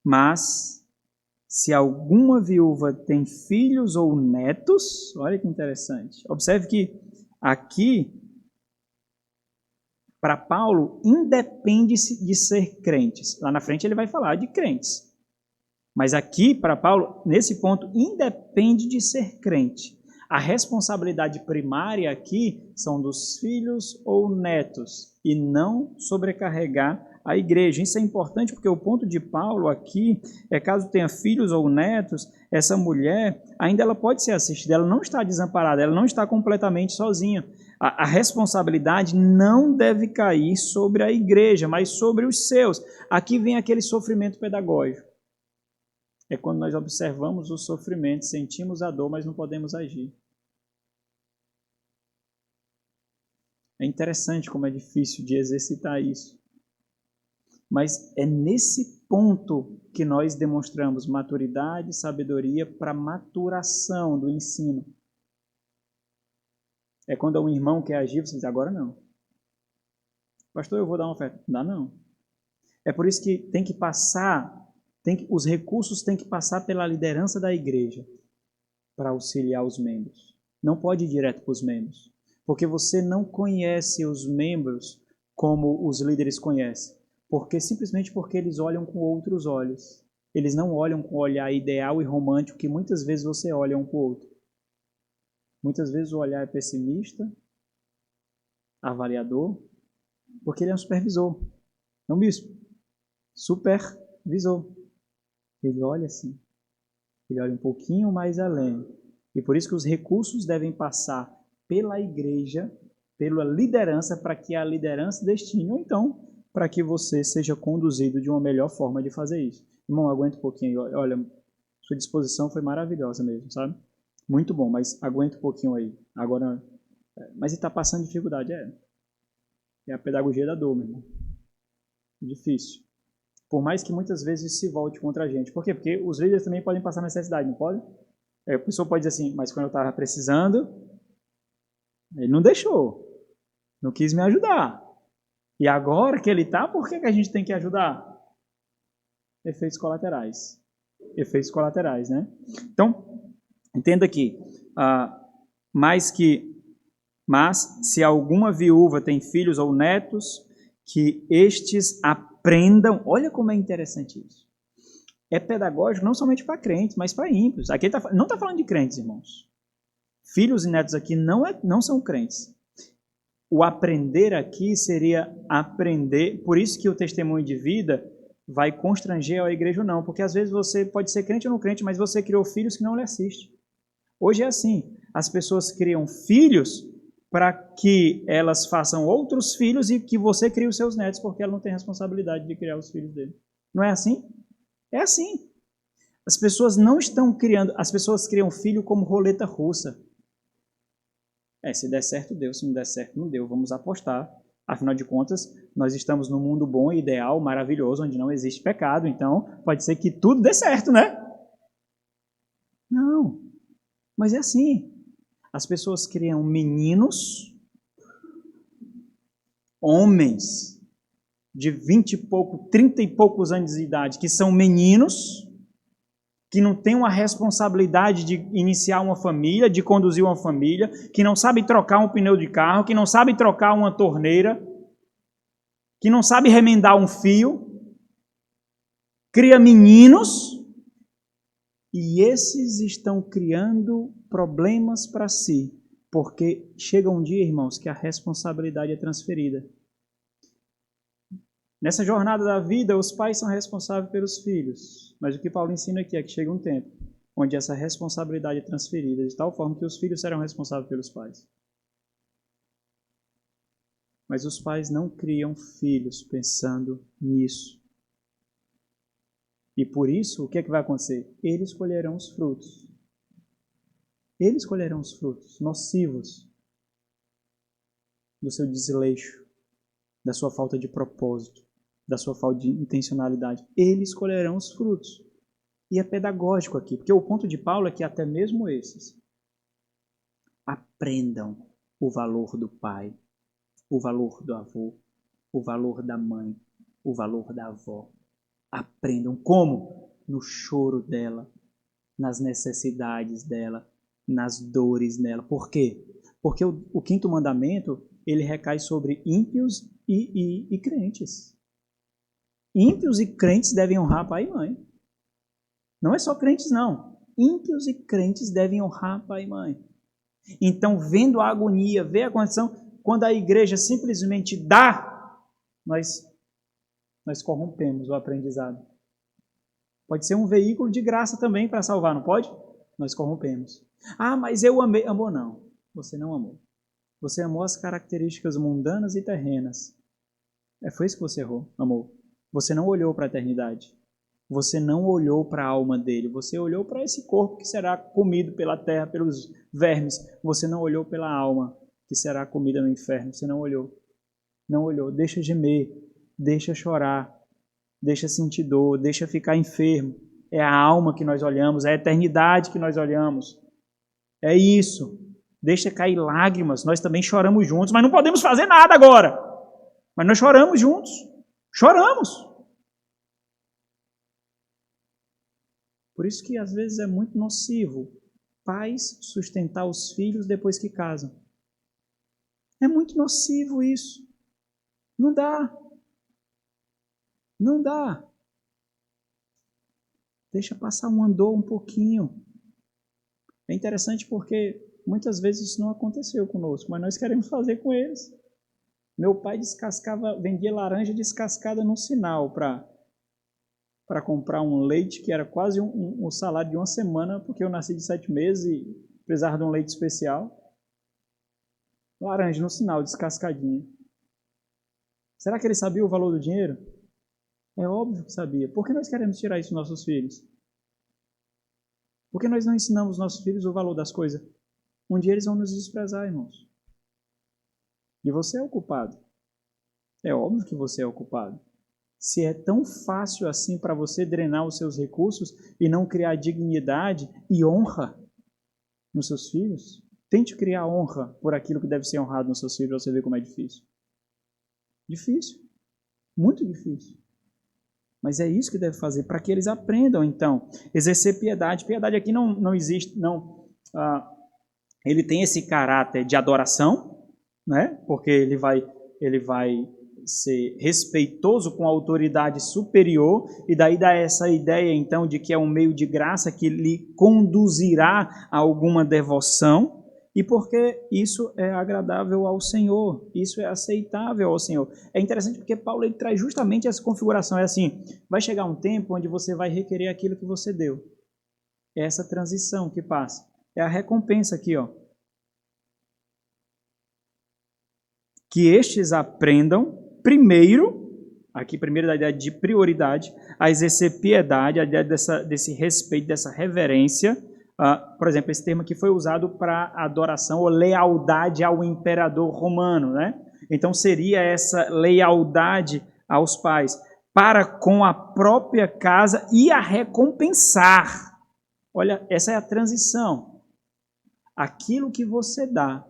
Mas, se alguma viúva tem filhos ou netos, olha que interessante. Observe que aqui, para Paulo, independe-se de ser crentes. Lá na frente ele vai falar de crentes. Mas aqui, para Paulo, nesse ponto, independe de ser crente. A responsabilidade primária aqui são dos filhos ou netos, e não sobrecarregar a igreja. Isso é importante porque o ponto de Paulo aqui é, caso tenha filhos ou netos, essa mulher ainda ela pode ser assistida, ela não está desamparada, ela não está completamente sozinha. A responsabilidade não deve cair sobre a igreja, mas sobre os seus. Aqui vem aquele sofrimento pedagógico. É quando nós observamos o sofrimento, sentimos a dor, mas não podemos agir. É interessante como é difícil de exercitar isso. Mas é nesse ponto que nós demonstramos maturidade, sabedoria para maturação do ensino. É quando um irmão quer agir, você diz, agora não. Pastor, eu vou dar uma oferta. Não dá não. É por isso que tem que passar, os recursos têm que passar pela liderança da igreja para auxiliar os membros. Não pode ir direto para os membros, porque você não conhece os membros como os líderes conhecem, simplesmente porque eles olham com outros olhos. Eles não olham com o olhar ideal e romântico que muitas vezes você olha um para o outro. Muitas vezes o olhar é pessimista, avaliador, porque ele é um supervisor, não um bispo. Supervisor. Ele olha assim, ele olha um pouquinho mais além. E por isso que os recursos devem passar pela igreja, pela liderança, para que a liderança destine, ou então para que você seja conduzido de uma melhor forma de fazer isso. Irmão, aguenta um pouquinho. Olha, sua disposição foi maravilhosa mesmo, sabe? Muito bom, mas aguenta um pouquinho aí. Agora, mas ele está passando dificuldade, é a pedagogia da dor, meu irmão. Difícil. Por mais que muitas vezes se volte contra a gente. Por quê? Porque os líderes também podem passar necessidade, não pode? A pessoa pode dizer assim, mas quando eu estava precisando, ele não deixou. Não quis me ajudar. E agora que ele está, por que a gente tem que ajudar? Efeitos colaterais. Efeitos colaterais, né? Então, entenda aqui. Mas se alguma viúva tem filhos ou netos, que estes aprendam. Olha como é interessante isso. É pedagógico não somente para crentes, mas para ímpios. Aqui não está falando de crentes, irmãos. Filhos e netos aqui não são crentes. O aprender aqui seria aprender. Por isso que o testemunho de vida vai constranger a igreja ou não. Porque às vezes você pode ser crente ou não crente, mas você criou filhos que não lhe assistem. Hoje é assim. As pessoas criam filhos para que elas façam outros filhos e que você crie os seus netos, porque ela não tem responsabilidade de criar os filhos dele. Não é assim? É assim. As pessoas não estão criando, as pessoas criam filho como roleta russa. Se der certo, deu. Se não der certo, não deu. Vamos apostar. Afinal de contas, nós estamos num mundo bom, ideal, maravilhoso, onde não existe pecado. Então, pode ser que tudo dê certo, né? Não. Mas é assim. As pessoas criam meninos, homens de 20 e pouco, 30 e poucos anos de idade, que são meninos, que não têm uma responsabilidade de iniciar uma família, de conduzir uma família, que não sabem trocar um pneu de carro, que não sabem trocar uma torneira, que não sabem remendar um fio, cria meninos, e esses estão criando problemas para si, porque chega um dia, irmãos, que a responsabilidade é transferida. Nessa jornada da vida, os pais são responsáveis pelos filhos. Mas o que Paulo ensina aqui é que chega um tempo onde essa responsabilidade é transferida de tal forma que os filhos serão responsáveis pelos pais. Mas os pais não criam filhos pensando nisso. E por isso, o que é que vai acontecer? Eles colherão os frutos. Eles colherão os frutos nocivos do seu desleixo, da sua falta de propósito, da sua falta de intencionalidade. Eles colherão os frutos. E é pedagógico aqui, porque o ponto de Paulo é que até mesmo esses aprendam o valor do pai, o valor do avô, o valor da mãe, o valor da avó. Aprendam como? No choro dela, nas necessidades dela, nas dores dela. Por quê? Porque o quinto mandamento, ele recai sobre ímpios e crentes. Ímpios e crentes devem honrar pai e mãe. Não é só crentes, não. Ímpios e crentes devem honrar pai e mãe. Então, vendo a agonia, vê a condição, quando a igreja simplesmente dá, nós corrompemos o aprendizado. Pode ser um veículo de graça também para salvar, não pode? Nós corrompemos. Ah, mas eu amei. Amor não. Você não amou. Você amou as características mundanas e terrenas. Foi isso que você errou, amor. Você não olhou para a eternidade. Você não olhou para a alma dele. Você olhou para esse corpo que será comido pela terra, pelos vermes. Você não olhou pela alma que será comida no inferno. Você não olhou. Não olhou. Deixa gemer. Deixa chorar. Deixa sentir dor. Deixa ficar enfermo. É a alma que nós olhamos. É a eternidade que nós olhamos. É isso. Deixa cair lágrimas. Nós também choramos juntos, mas não podemos fazer nada agora. Mas nós choramos juntos. Choramos. Por isso que às vezes é muito nocivo pais sustentar os filhos depois que casam. É muito nocivo isso. Não dá. Não dá. Deixa passar um andor um pouquinho. É interessante porque muitas vezes isso não aconteceu conosco, mas nós queremos fazer com eles. Meu pai vendia laranja descascada no sinal para comprar um leite que era quase um salário de uma semana, porque eu nasci de 7 meses e precisava de um leite especial. Laranja no sinal, descascadinha. Será que ele sabia o valor do dinheiro? É óbvio que sabia. Por que nós queremos tirar isso dos nossos filhos? Por que nós não ensinamos aos nossos filhos o valor das coisas? Um dia eles vão nos desprezar, irmãos. E você é o culpado. É óbvio que você é o culpado. Se é tão fácil assim para você drenar os seus recursos e não criar dignidade e honra nos seus filhos, tente criar honra por aquilo que deve ser honrado nos seus filhos, para você ver como é difícil. Difícil. Muito difícil. Mas é isso que deve fazer, para que eles aprendam, então. Exercer piedade. Piedade aqui não existe, não. Ele tem esse caráter de adoração, né? Porque ele vai ser respeitoso com a autoridade superior, e daí dá essa ideia, então, de que é um meio de graça que lhe conduzirá a alguma devoção, e porque isso é agradável ao Senhor, isso é aceitável ao Senhor. É interessante porque Paulo ele traz justamente essa configuração, é assim, vai chegar um tempo onde você vai requerer aquilo que você deu. É essa transição que passa. É a recompensa aqui, ó. Que estes aprendam primeiro da ideia de prioridade, a exercer piedade, a ideia desse respeito, dessa reverência. Por exemplo, esse termo aqui foi usado para adoração ou lealdade ao imperador romano, né? Então seria essa lealdade aos pais para com a própria casa e a recompensar. Olha, essa é a transição. Aquilo que você dá,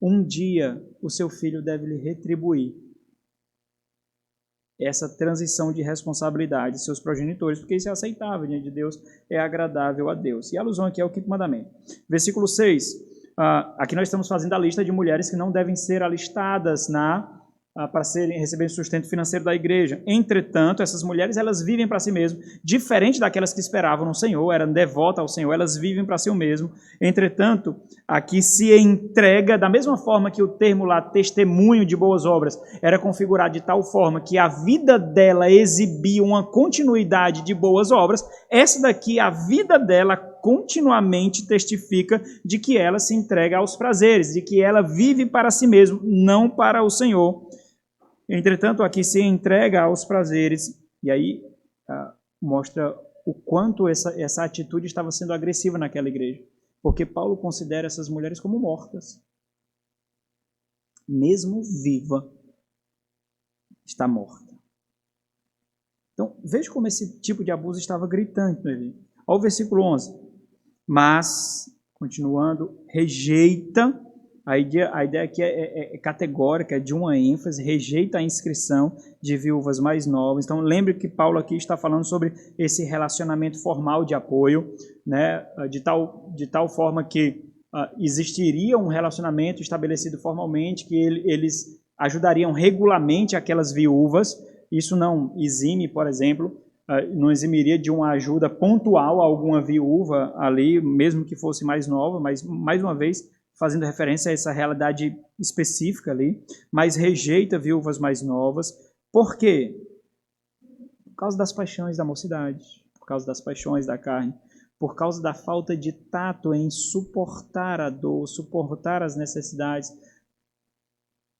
um dia o seu filho deve lhe retribuir. Essa transição de responsabilidade de seus progenitores, porque isso é aceitável diante de Deus, é agradável a Deus. E a alusão aqui é o quinto mandamento. Versículo 6. Aqui nós estamos fazendo a lista de mulheres que não devem ser alistadas na para receberem sustento financeiro da igreja. Entretanto, essas mulheres, elas vivem para si mesmas, diferente daquelas que esperavam no Senhor, eram devotas ao Senhor, elas vivem para si mesmo. Entretanto, aqui se entrega, da mesma forma que o termo lá, testemunho de boas obras, era configurado de tal forma que a vida dela exibia uma continuidade de boas obras, essa daqui, a vida dela continuamente testifica de que ela se entrega aos prazeres, de que ela vive para si mesma, não para o Senhor. Entretanto, aqui se entrega aos prazeres, e aí mostra o quanto essa atitude estava sendo agressiva naquela igreja, porque Paulo considera essas mulheres como mortas. Mesmo viva, está morta. Então, veja como esse tipo de abuso estava gritante no Evangelho. Olha o versículo 11. Mas, continuando, rejeita. A ideia aqui é categórica, é de uma ênfase, rejeita a inscrição de viúvas mais novas. Então, lembre que Paulo aqui está falando sobre esse relacionamento formal de apoio, né, de tal forma que existiria um relacionamento estabelecido formalmente, que eles ajudariam regularmente aquelas viúvas. Isso não exime, por exemplo, não eximiria de uma ajuda pontual a alguma viúva ali, mesmo que fosse mais nova, mas, mais uma vez, fazendo referência a essa realidade específica ali, mas rejeita viúvas mais novas. Por quê? Por causa das paixões da mocidade, por causa das paixões da carne, por causa da falta de tato em suportar a dor, suportar as necessidades,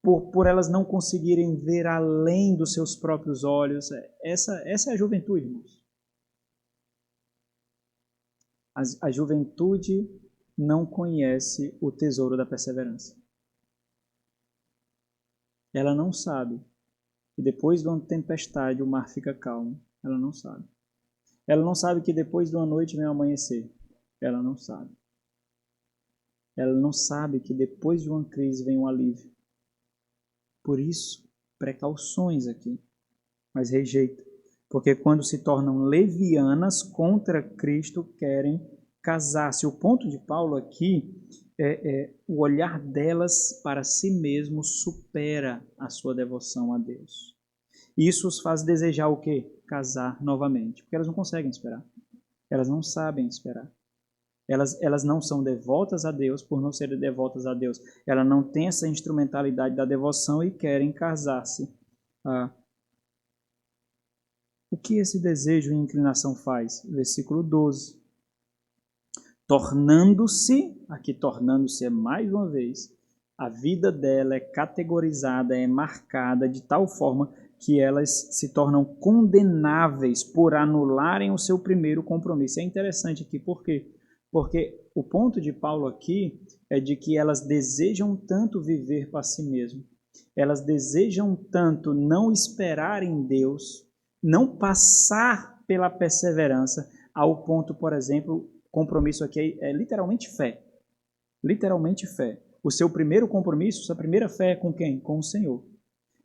por elas não conseguirem ver além dos seus próprios olhos. Essa é a juventude, irmãos. A juventude não conhece o tesouro da perseverança. Ela não sabe que depois de uma tempestade o mar fica calmo. Ela não sabe. Ela não sabe que depois de uma noite vem o amanhecer. Ela não sabe. Ela não sabe que depois de uma crise vem um alívio. Por isso, precauções aqui. Mas rejeita. Porque quando se tornam levianas contra Cristo, querem casar-se. O ponto de Paulo aqui o olhar delas para si mesmo supera a sua devoção a Deus. Isso os faz desejar o quê? Casar novamente. Porque elas não conseguem esperar. Elas não sabem esperar. Elas não são devotas a Deus por não serem devotas a Deus. Elas não têm essa instrumentalidade da devoção e querem casar-se. O que esse desejo e inclinação faz? Versículo 12. Aqui tornando-se é mais uma vez, a vida dela é categorizada, é marcada de tal forma que elas se tornam condenáveis por anularem o seu primeiro compromisso. É interessante aqui, por quê? Porque o ponto de Paulo aqui é de que elas desejam tanto viver para si mesmo, elas desejam tanto não esperar em Deus, não passar pela perseverança, ao ponto, por exemplo, compromisso aqui é literalmente fé. Literalmente fé. O seu primeiro compromisso, sua primeira fé é com quem? Com o Senhor.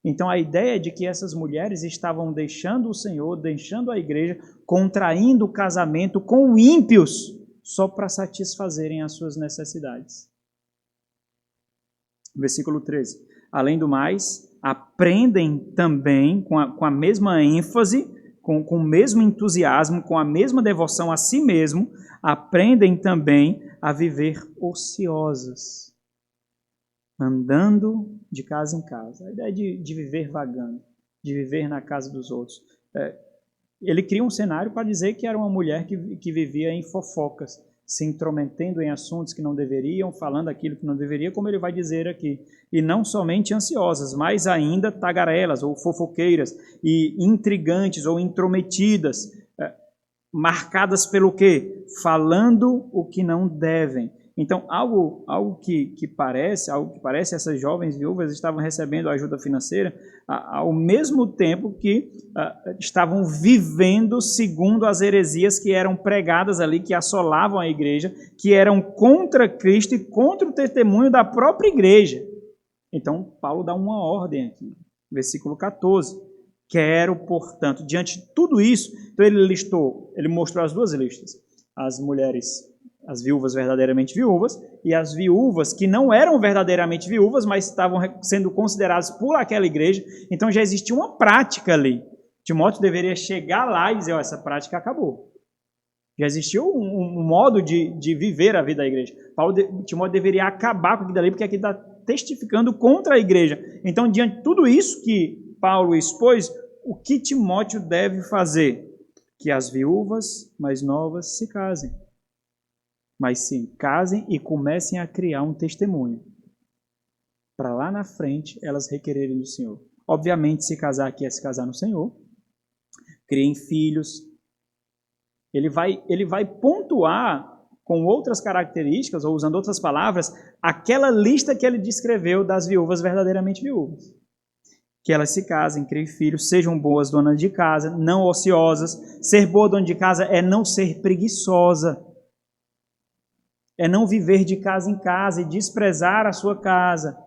Então a ideia de que essas mulheres estavam deixando o Senhor, deixando a igreja, contraindo o casamento com ímpios, só para satisfazerem as suas necessidades. Versículo 13. Além do mais, aprendem também com a mesma ênfase, com o mesmo entusiasmo, com a mesma devoção a si mesmo, aprendem também a viver ociosas, andando de casa em casa. A ideia de viver vagando, de viver na casa dos outros. Ele cria um cenário para dizer que era uma mulher que vivia em fofocas, se intrometendo em assuntos que não deveriam, falando aquilo que não deveria, como ele vai dizer aqui. E não somente ansiosas, mas ainda tagarelas ou fofoqueiras e intrigantes ou intrometidas, marcadas pelo quê? Falando o que não devem. Então, algo que parece essas jovens viúvas estavam recebendo ajuda financeira ao mesmo tempo que estavam vivendo segundo as heresias que eram pregadas ali, que assolavam a igreja, que eram contra Cristo e contra o testemunho da própria igreja. Então, Paulo dá uma ordem aqui, versículo 14. Quero, portanto, diante de tudo isso, então ele mostrou as duas listas, as mulheres as viúvas verdadeiramente viúvas e as viúvas que não eram verdadeiramente viúvas, mas estavam sendo consideradas por aquela igreja. Então já existia uma prática ali. Timóteo deveria chegar lá e dizer, essa prática acabou. Já existia um modo de viver a vida da igreja. Timóteo deveria acabar com aquilo ali, porque aqui está testificando contra a igreja. Então, diante de tudo isso que Paulo expôs, o que Timóteo deve fazer? Que as viúvas mais novas se casem. Mas se casem e comecem a criar um testemunho. Para lá na frente, elas requererem do Senhor. Obviamente, se casar aqui é se casar no Senhor. Criem filhos. Ele vai pontuar com outras características, ou usando outras palavras, aquela lista que ele descreveu das viúvas verdadeiramente viúvas. Que elas se casem, criem filhos, sejam boas donas de casa, não ociosas. Ser boa dona de casa é não ser preguiçosa. É não viver de casa em casa e desprezar a sua casa.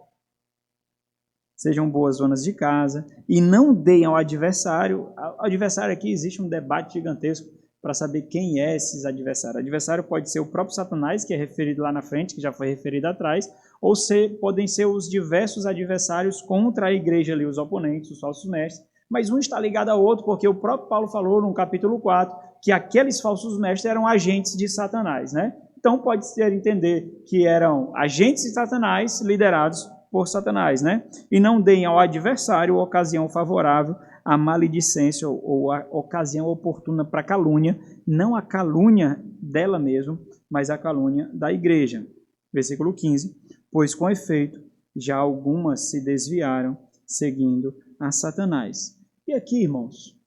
Sejam boas donas de casa e não deem ao adversário. Ao adversário aqui existe um debate gigantesco para saber quem é esses adversários. O adversário pode ser o próprio Satanás, que é referido lá na frente, que já foi referido atrás, ou podem ser os diversos adversários contra a igreja ali, os oponentes, os falsos mestres, mas um está ligado ao outro, porque o próprio Paulo falou no capítulo 4 que aqueles falsos mestres eram agentes de Satanás, né? Então pode-se entender que eram agentes de Satanás liderados por Satanás, né? E não deem ao adversário ocasião favorável à maledicência ou a ocasião oportuna para calúnia, não a calúnia dela mesma, mas a calúnia da igreja. Versículo 15. Pois com efeito, já algumas se desviaram, seguindo a Satanás. E aqui, irmãos,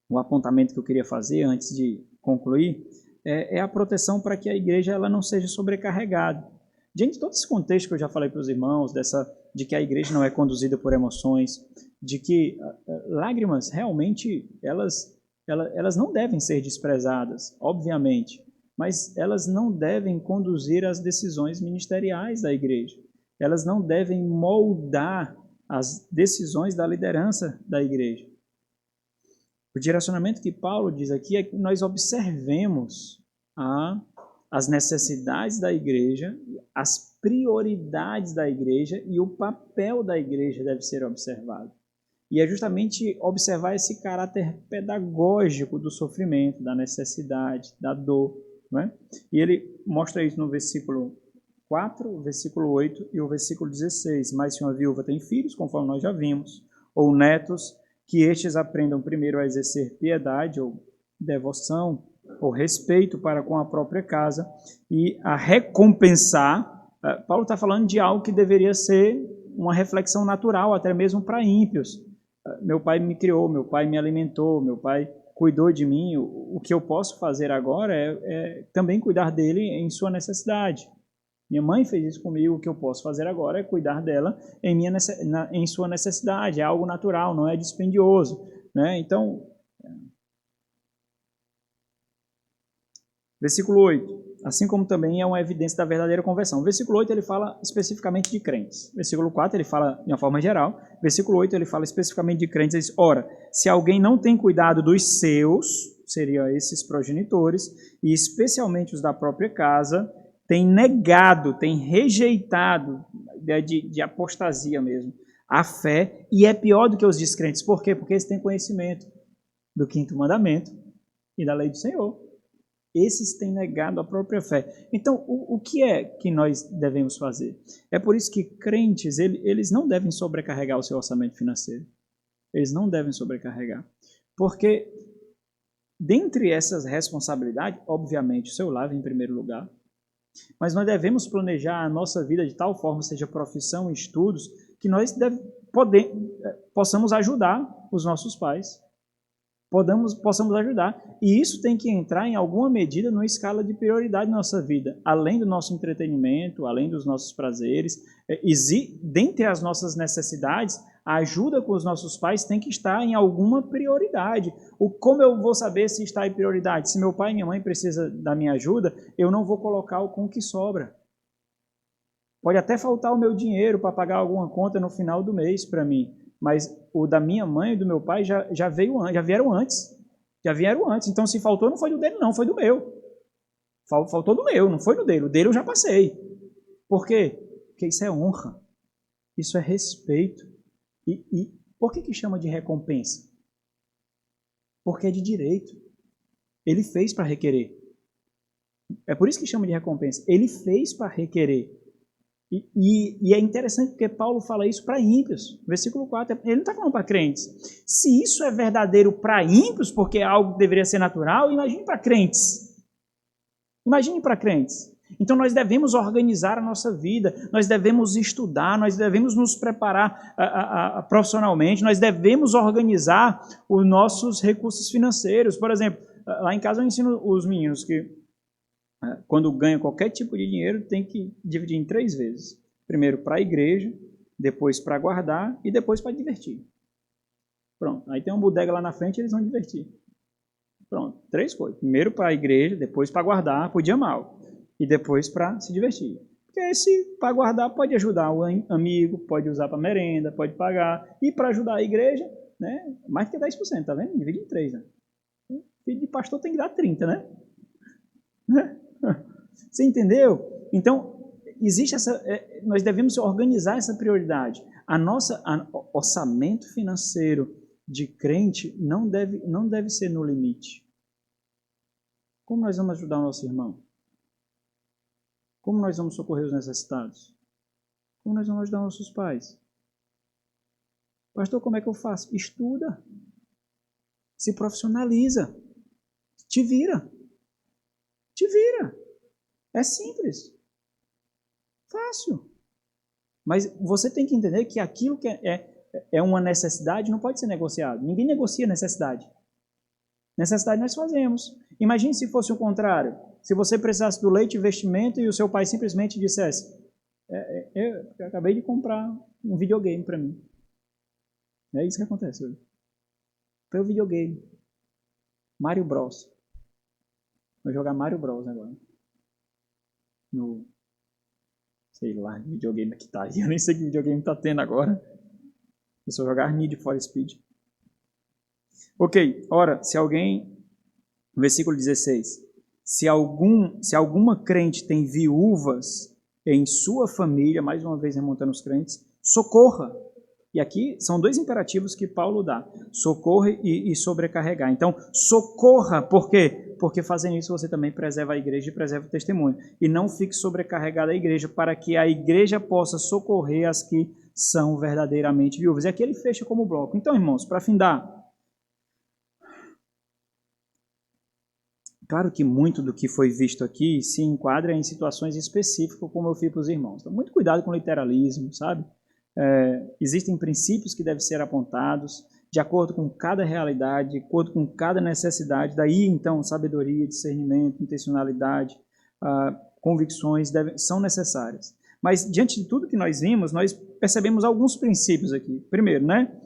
o apontamento que eu queria fazer antes de concluir é a proteção para que a igreja ela não seja sobrecarregada. Diante de todo esse contexto que eu já falei para os irmãos, de que a igreja não é conduzida por emoções, de que lágrimas realmente elas não devem ser desprezadas, obviamente, mas elas não devem conduzir as decisões ministeriais da igreja. Elas não devem moldar as decisões da liderança da igreja. O direcionamento que Paulo diz aqui é que nós observemos as necessidades da igreja, as prioridades da igreja e o papel da igreja deve ser observado. E é justamente observar esse caráter pedagógico do sofrimento, da necessidade, da dor. Não é? E ele mostra isso no versículo 4, o versículo 8 e o versículo 16. Mas se uma viúva tem filhos, conforme nós já vimos, ou netos, que estes aprendam primeiro a exercer piedade ou devoção, ou respeito para com a própria casa e a recompensar. Paulo está falando de algo que deveria ser uma reflexão natural, até mesmo para ímpios. Meu pai me criou, meu pai me alimentou, meu pai cuidou de mim. O que eu posso fazer agora é também cuidar dele em sua necessidade. Minha mãe fez isso comigo, o que eu posso fazer agora é cuidar dela em sua necessidade. É algo natural, não é dispendioso. Né? Então, versículo 8. Assim como também é uma evidência da verdadeira conversão. Versículo 8 ele fala especificamente de crentes. Versículo 4 ele fala de uma forma geral. Versículo 8 ele fala especificamente de crentes. Ele diz, ora, se alguém não tem cuidado dos seus, seriam esses progenitores, e especialmente os da própria casa, tem negado, tem rejeitado, a ideia de apostasia mesmo, a fé, e é pior do que os descrentes. Por quê? Porque eles têm conhecimento do 5º mandamento e da lei do Senhor. Esses têm negado a própria fé. Então, o que é que nós devemos fazer? É por isso que crentes, eles não devem sobrecarregar o seu orçamento financeiro. Eles não devem sobrecarregar. Porque, dentre essas responsabilidades, obviamente, o seu lar vem em primeiro lugar, mas nós devemos planejar a nossa vida de tal forma, seja profissão, estudos, que nós possamos ajudar os nossos pais. Possamos ajudar. E isso tem que entrar em alguma medida numa escala de prioridade na nossa vida. Além do nosso entretenimento, além dos nossos prazeres, dentre as nossas necessidades, a ajuda com os nossos pais tem que estar em alguma prioridade. Como eu vou saber se está em prioridade? Se meu pai e minha mãe precisam da minha ajuda, eu não vou colocar o com que sobra. Pode até faltar o meu dinheiro para pagar alguma conta no final do mês para mim, mas o da minha mãe e do meu pai já vieram antes. Então, se faltou, não foi do dele, não, foi do meu. Faltou do meu, não foi no dele. O dele eu já passei. Por quê? Porque isso é honra. Isso é respeito. E por que chama de recompensa? Porque é de direito. Ele fez para requerer. É por isso que chama de recompensa. Ele fez para requerer. E é interessante porque Paulo fala isso para ímpios. Versículo 4, ele não está falando para crentes. Se isso é verdadeiro para ímpios, porque é algo que deveria ser natural, imagine para crentes. Imagine para crentes. Então nós devemos organizar a nossa vida, nós devemos estudar, nós devemos nos preparar profissionalmente, nós devemos organizar os nossos recursos financeiros. Por exemplo, lá em casa eu ensino os meninos que quando ganha qualquer tipo de dinheiro tem que dividir em 3 vezes. Primeiro para a igreja, depois para guardar e depois para divertir. Pronto, aí tem uma bodega lá na frente e eles vão divertir. Pronto, 3 coisas. Primeiro para a igreja, depois para guardar, para o dia mal. E depois para se divertir. Porque esse para guardar pode ajudar o amigo, pode usar para merenda, pode pagar. E para ajudar a igreja, né, mais que 10%, tá vendo? Divide em 3, né? O filho de pastor tem que dar 30, né? Você entendeu? Então, existe essa. Nós devemos organizar essa prioridade. Orçamento financeiro de crente não deve ser no limite. Como nós vamos ajudar o nosso irmão? Como nós vamos socorrer os necessitados? Como nós vamos ajudar nossos pais? Pastor, como é que eu faço? Estuda. Se profissionaliza. Te vira. Te vira. É simples. Fácil. Mas você tem que entender que aquilo que é uma necessidade não pode ser negociado. Ninguém negocia necessidade. Necessidade nós fazemos. Imagine se fosse o contrário. Se você precisasse do leite e vestimento e o seu pai simplesmente dissesse: eu acabei de comprar um videogame para mim. É isso que acontece hoje. Foi o videogame. Mario Bros. Vou jogar Mario Bros agora. No, sei lá, videogame que tá aí. Eu nem sei que videogame tá tendo agora. Eu só jogar Need for Speed. Ok, ora, se alguém... Versículo 16. Se alguma crente tem viúvas em sua família, mais uma vez remontando os crentes, socorra. E aqui são 2 imperativos que Paulo dá. Socorra e sobrecarregar. Então, socorra, por quê? Porque fazendo isso você também preserva a igreja e preserva o testemunho. E não fique sobrecarregado a igreja, para que a igreja possa socorrer as que são verdadeiramente viúvas. E aqui ele fecha como bloco. Então, irmãos, para findar, claro que muito do que foi visto aqui se enquadra em situações específicas, como eu fiz para os irmãos. Então, muito cuidado com o literalismo, sabe? Existem princípios que devem ser apontados de acordo com cada realidade, de acordo com cada necessidade. Daí, então, sabedoria, discernimento, intencionalidade, convicções são necessárias. Mas, diante de tudo que nós vimos, nós percebemos alguns princípios aqui. Primeiro, né?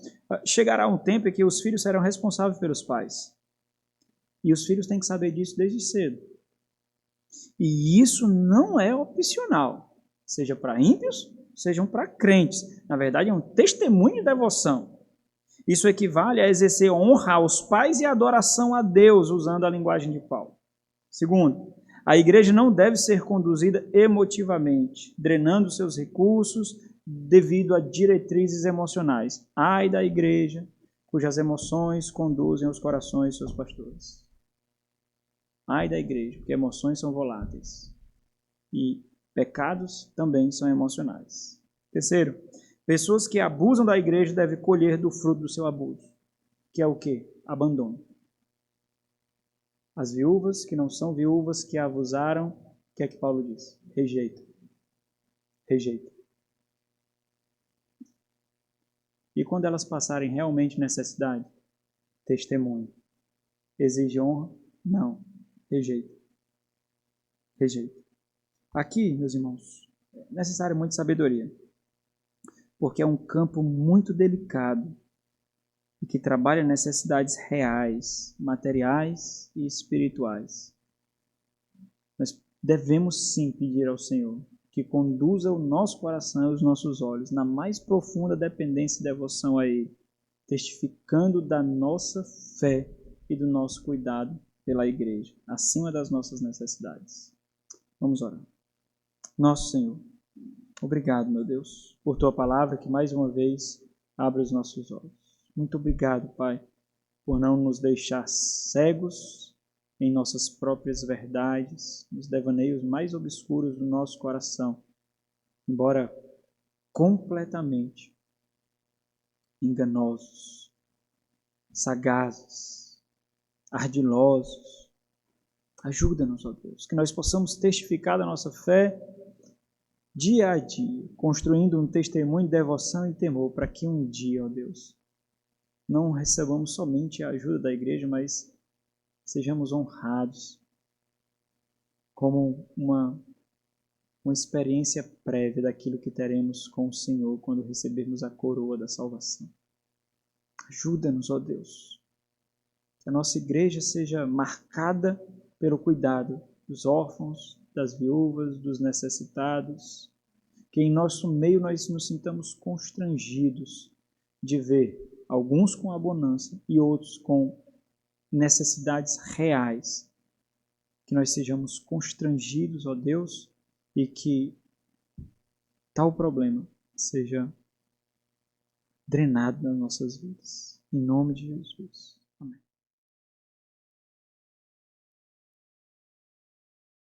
Chegará um tempo em que os filhos serão responsáveis pelos pais. E os filhos têm que saber disso desde cedo. E isso não é opcional, seja para ímpios, sejam para crentes. Na verdade, é um testemunho de devoção. Isso equivale a exercer honra aos pais e adoração a Deus, usando a linguagem de Paulo. Segundo, a igreja não deve ser conduzida emotivamente, drenando seus recursos devido a diretrizes emocionais. Ai da igreja, cujas emoções conduzem os corações de seus pastores. Ai da igreja, porque emoções são voláteis. E pecados também são emocionais. Terceiro, pessoas que abusam da igreja devem colher do fruto do seu abuso. Que é o quê? Abandono. As viúvas que não são viúvas, que abusaram, o que é que Paulo diz? Rejeita. Rejeita. E quando elas passarem realmente necessidade? Testemunho. Exige honra? Não. Rejeita. Rejeita. Aqui, meus irmãos, é necessário muita sabedoria, porque é um campo muito delicado e que trabalha necessidades reais, materiais e espirituais. Nós devemos sim pedir ao Senhor que conduza o nosso coração e os nossos olhos na mais profunda dependência e devoção a Ele, testificando da nossa fé e do nosso cuidado pela igreja, acima das nossas necessidades. Vamos orar. Nosso Senhor, obrigado, meu Deus, por tua palavra que mais uma vez abre os nossos olhos. Muito obrigado, Pai, por não nos deixar cegos em nossas próprias verdades, nos devaneios mais obscuros do nosso coração, embora completamente enganosos, sagazes, ardilosos. Ajuda-nos, ó Deus, que nós possamos testificar da nossa fé dia a dia, construindo um testemunho de devoção e temor, para que um dia, ó Deus, não recebamos somente a ajuda da igreja, mas sejamos honrados como uma experiência prévia daquilo que teremos com o Senhor quando recebermos a coroa da salvação. Ajuda-nos, ó Deus, que a nossa igreja seja marcada pelo cuidado dos órfãos, das viúvas, dos necessitados, que em nosso meio nós nos sintamos constrangidos de ver alguns com abundância e outros com necessidades reais, que nós sejamos constrangidos, ó Deus, e que tal problema seja drenado das nossas vidas. Em nome de Jesus.